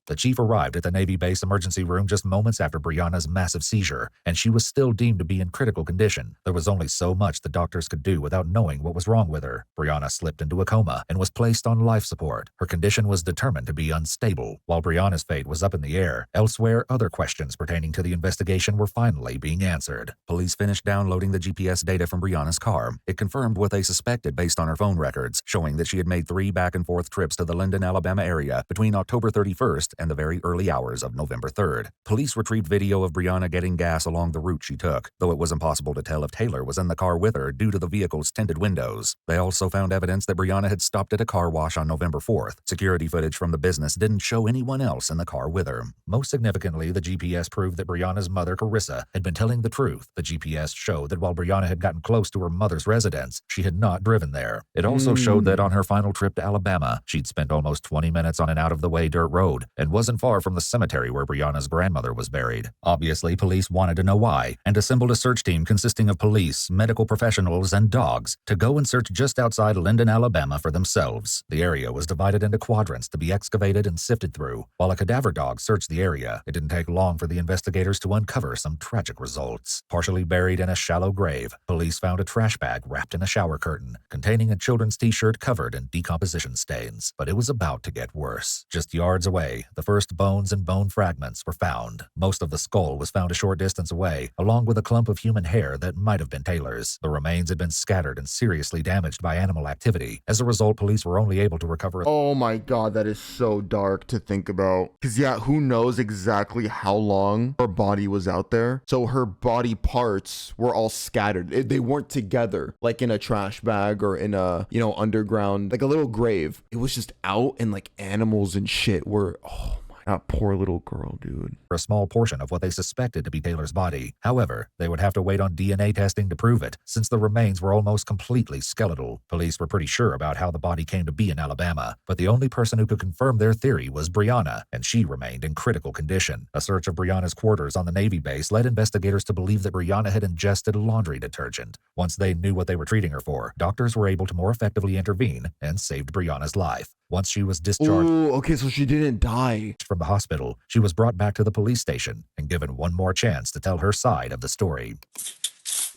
The chief arrived at the Navy base emergency room just moments after Brianna's massive seizure, and she was still deemed to be in critical condition. There was only so much the doctors could do without knowing what was wrong with her. Brianna slipped into a coma and was placed on life support. Her condition was determined to be unstable. While Brianna's fate was up in the air, elsewhere other questions pertaining to the investigation were finally being answered. Police finished downloading the GPS data from Brianna's car. It confirmed what they suspected based on her phone records, showing that she had made 3 back-and-forth trips to the Linden, Alabama area between October 31st and the very early hours of November 3rd. Police retrieved video of Brianna getting gas along the route she took, though it was impossible to tell if Taylor was in the car with her due to the vehicle's tinted windows. They also found evidence that Brianna had stopped at a car wash on November 4th. Security footage from the business didn't show anyone else in the car with her. Most significantly, the GPS proved that Brianna's mother, Carissa, had been telling the truth. The GPS showed that while Brianna had gotten close to her mother's residence, she had not driven there. It also showed that on her final trip to Alabama, she'd spent almost 20 minutes on an out-of-the-way dirt road and wasn't far from the cemetery where Brianna's grandmother was buried. Obviously, police wanted to know why, and assembled a search team consisting of police, medical professionals, and dogs to go and search just outside Linden, Alabama for themselves. The area was divided into quadrants to be excavated and sifted through. While a cadaver dog searched the area, it didn't take long for the investigators to uncover some tragic results. Partially buried in a shallow grave, police found a trash bag wrapped in a shower curtain, containing a children's t-shirt covered in decomposition stains. But it was about to get worse. Just yards away, the first bones and bone fragments were found. Most of the skull was found a short distance away, along with a clump of human hair that might have been Taylor's. The remains had been scattered and seriously damaged by animal activity. As a result, police were only able to recover. Oh my god, that is so dark to think about. Because yeah, who knows exactly how long her body was out there? So her body parts were all scattered. They weren't together, like in a trash bag or in a, you know, underground, like a little grave. It was just out, and like animals and shit were, oh my, that poor little girl, dude. A small portion of what they suspected to be Taylor's body. However, they would have to wait on DNA testing to prove it, since the remains were almost completely skeletal. Police were pretty sure about how the body came to be in Alabama, but the only person who could confirm their theory was Brianna, and she remained in critical condition. A search of Brianna's quarters on the Navy base led investigators to believe that Brianna had ingested laundry detergent. Once they knew what they were treating her for, doctors were able to more effectively intervene and saved Brianna's life. Once she was discharged okay, so she didn't die from the hospital, she was brought back to the police station and given one more chance to tell her side of the story.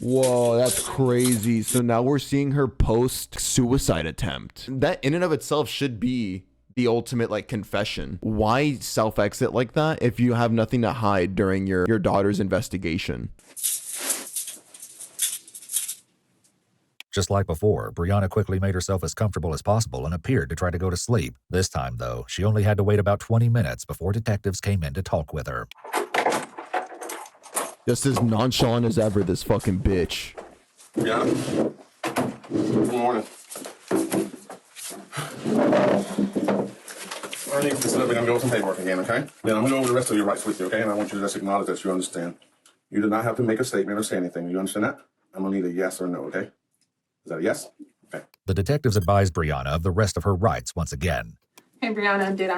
Whoa, that's crazy. So now we're seeing her post-suicide attempt. That in and of itself should be the ultimate like confession. Why self-exit like that if you have nothing to hide during your daughter's investigation? Just like before, Brianna quickly made herself as comfortable as possible and appeared to try to go to sleep. This time, though, she only had to wait about 20 minutes before detectives came in to talk with her. Just as nonchalant as ever, this fucking bitch. Brianna? Good morning. I need to sit up and I'm going to go over some paperwork again, okay? Then I'm going to go over the rest of your rights with you, okay? And I want you to just acknowledge that you understand. You do not have to make a statement or say anything. You understand that? I'm going to need a yes or no, okay? Is that a yes? Okay. The detectives advised Brianna of the rest of her rights once again. Hey, Brianna, did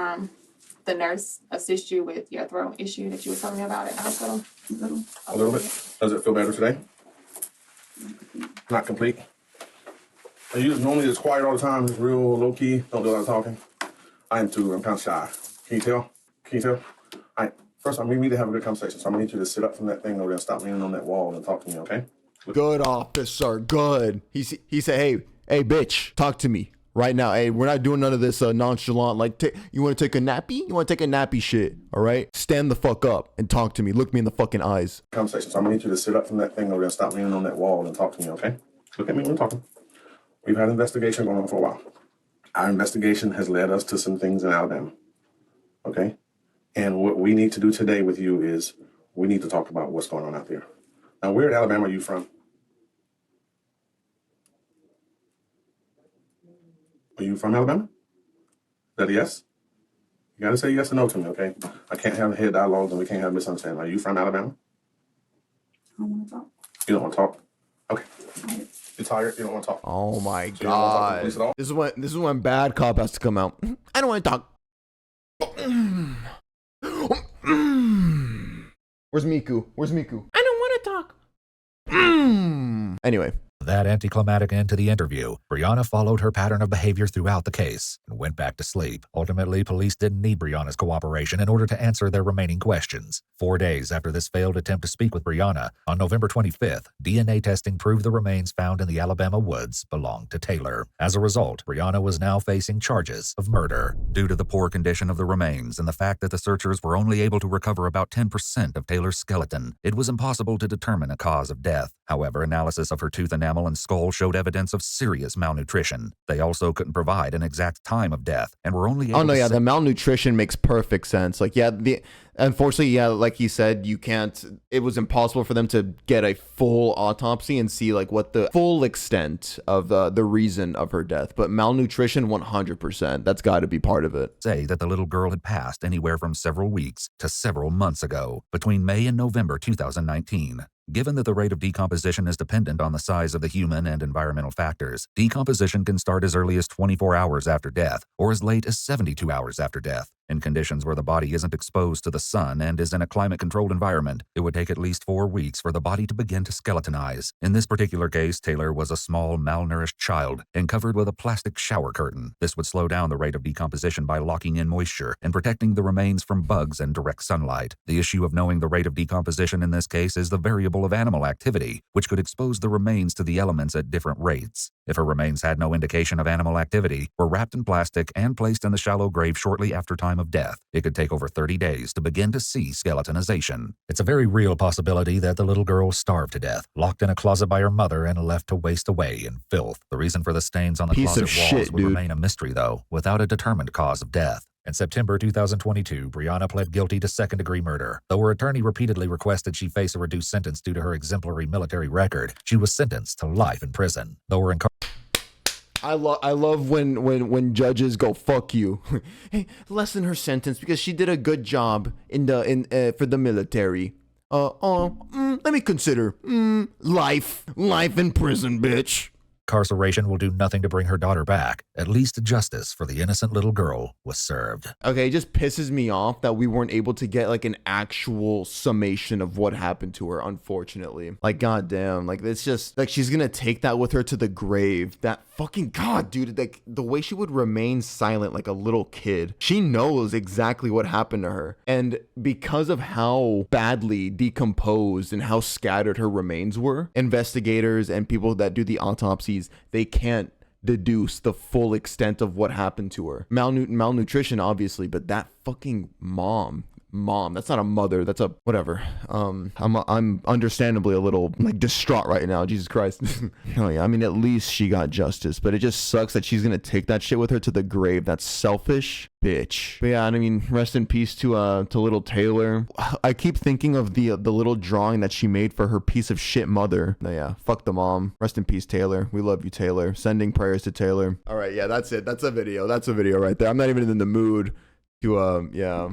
the nurse assist you with your throat issue that you were telling me about at the hospital? A little bit. Does it feel better today? Not complete. Are you normally just quiet all the time, just real low key, don't do a lot of talking? I am too. I'm kind of shy. Can you tell? Can you tell? First, we need to have a good conversation, so I'm gonna need you to sit up from that thing over there and stop leaning on that wall and talk to me, okay? Good, officer, good. He said, hey, bitch, talk to me right now. Hey, we're not doing none of this nonchalant, like, you want to take a nappy? You want to take a nappy shit, all right? Stand the fuck up and talk to me. Look me in the fucking eyes. Conversation, so I'm gonna need you to sit up from that thing over there and stop leaning on that wall and talk to me, okay? Look at me when I'm talking. We've had an investigation going on for a while. Our investigation has led us to some things in Alabama, okay? And what we need to do today with you is we need to talk about what's going on out there. Now, where in Alabama are you from? Are you from Alabama? Is that a yes? You gotta say yes or no to me, okay? I can't have head dialogues and we can't have misunderstandings. Are you from Alabama? I don't want to talk. You don't want to talk? Okay. You're tired? You don't want to talk? Oh my So you don't wanna talk to the god. police at all? This is when bad cop has to come out. I don't want to talk. Where's Miku? I don't want to talk. Anyway. That anticlimactic end to the interview, Brianna followed her pattern of behavior throughout the case and went back to sleep. Ultimately, police didn't need Brianna's cooperation in order to answer their remaining questions. 4 days after this failed attempt to speak with Brianna, on November 25th, DNA testing proved the remains found in the Alabama woods belonged to Taylor. As a result, Brianna was now facing charges of murder. Due to the poor condition of the remains and the fact that the searchers were only able to recover about 10% of Taylor's skeleton, it was impossible to determine a cause of death. However, analysis of her tooth enamel and skull showed evidence of serious malnutrition. They also couldn't provide an exact time of death and were only able to The malnutrition makes perfect sense. Like, unfortunately, like he said, it was impossible for them to get a full autopsy and see like what the full extent of the reason of her death. But malnutrition, 100%, that's got to be part of it. Say that the little girl had passed anywhere from several weeks to several months ago, between May and November 2019. Given that the rate of decomposition is dependent on the size of the human and environmental factors, decomposition can start as early as 24 hours after death or as late as 72 hours after death. In conditions where the body isn't exposed to the sun and is in a climate-controlled environment, it would take at least 4 weeks for the body to begin to skeletonize. In this particular case, Taylor was a small, malnourished child and covered with a plastic shower curtain. This would slow down the rate of decomposition by locking in moisture and protecting the remains from bugs and direct sunlight. The issue of knowing the rate of decomposition in this case is the variable of animal activity, which could expose the remains to the elements at different rates. If her remains had no indication of animal activity, were wrapped in plastic and placed in the shallow grave shortly after time of death. It could take over 30 days to begin to see skeletonization. It's a very real possibility that the little girl starved to death, locked in a closet by her mother, and left to waste away in filth. The reason for the stains on the Piece closet of walls shit, would dude. remain a mystery, though, without a determined cause of death. In September 2022, Brianna pled guilty to second-degree murder. Though her attorney repeatedly requested she face a reduced sentence due to her exemplary military record, she was sentenced to life in prison. Though her I love when judges go fuck you. Hey, lessen her sentence because she did a good job for the military. Let me consider life in prison, bitch. incarceration will do nothing to bring her daughter back. At least justice for the innocent little girl was served. Okay, it just pisses me off that we weren't able to get like an actual summation of what happened to her, unfortunately. Like, goddamn, like it's just like she's gonna take that with her to the grave. That fucking god, dude, like the way she would remain silent like a little kid. She knows exactly what happened to her. And because of how badly decomposed and how scattered her remains were, investigators and people that do the autopsies, they can't deduce the full extent of what happened to her. Malnutrition, obviously, but that fucking mom, that's not a mother, that's a whatever. I'm understandably a little like distraught right now. Jesus Christ. Oh yeah, I mean, at least she got justice, but it just sucks that she's gonna take that shit with her to the grave. That's selfish bitch. But yeah, I mean, rest in peace to little Taylor. I keep thinking of the little drawing that she made for her piece of shit mother. No, yeah, fuck the mom. Rest in peace, Taylor. We love you, Taylor. Sending prayers to Taylor. All right, yeah, that's it. That's a video right there. I'm not even in the mood to yeah.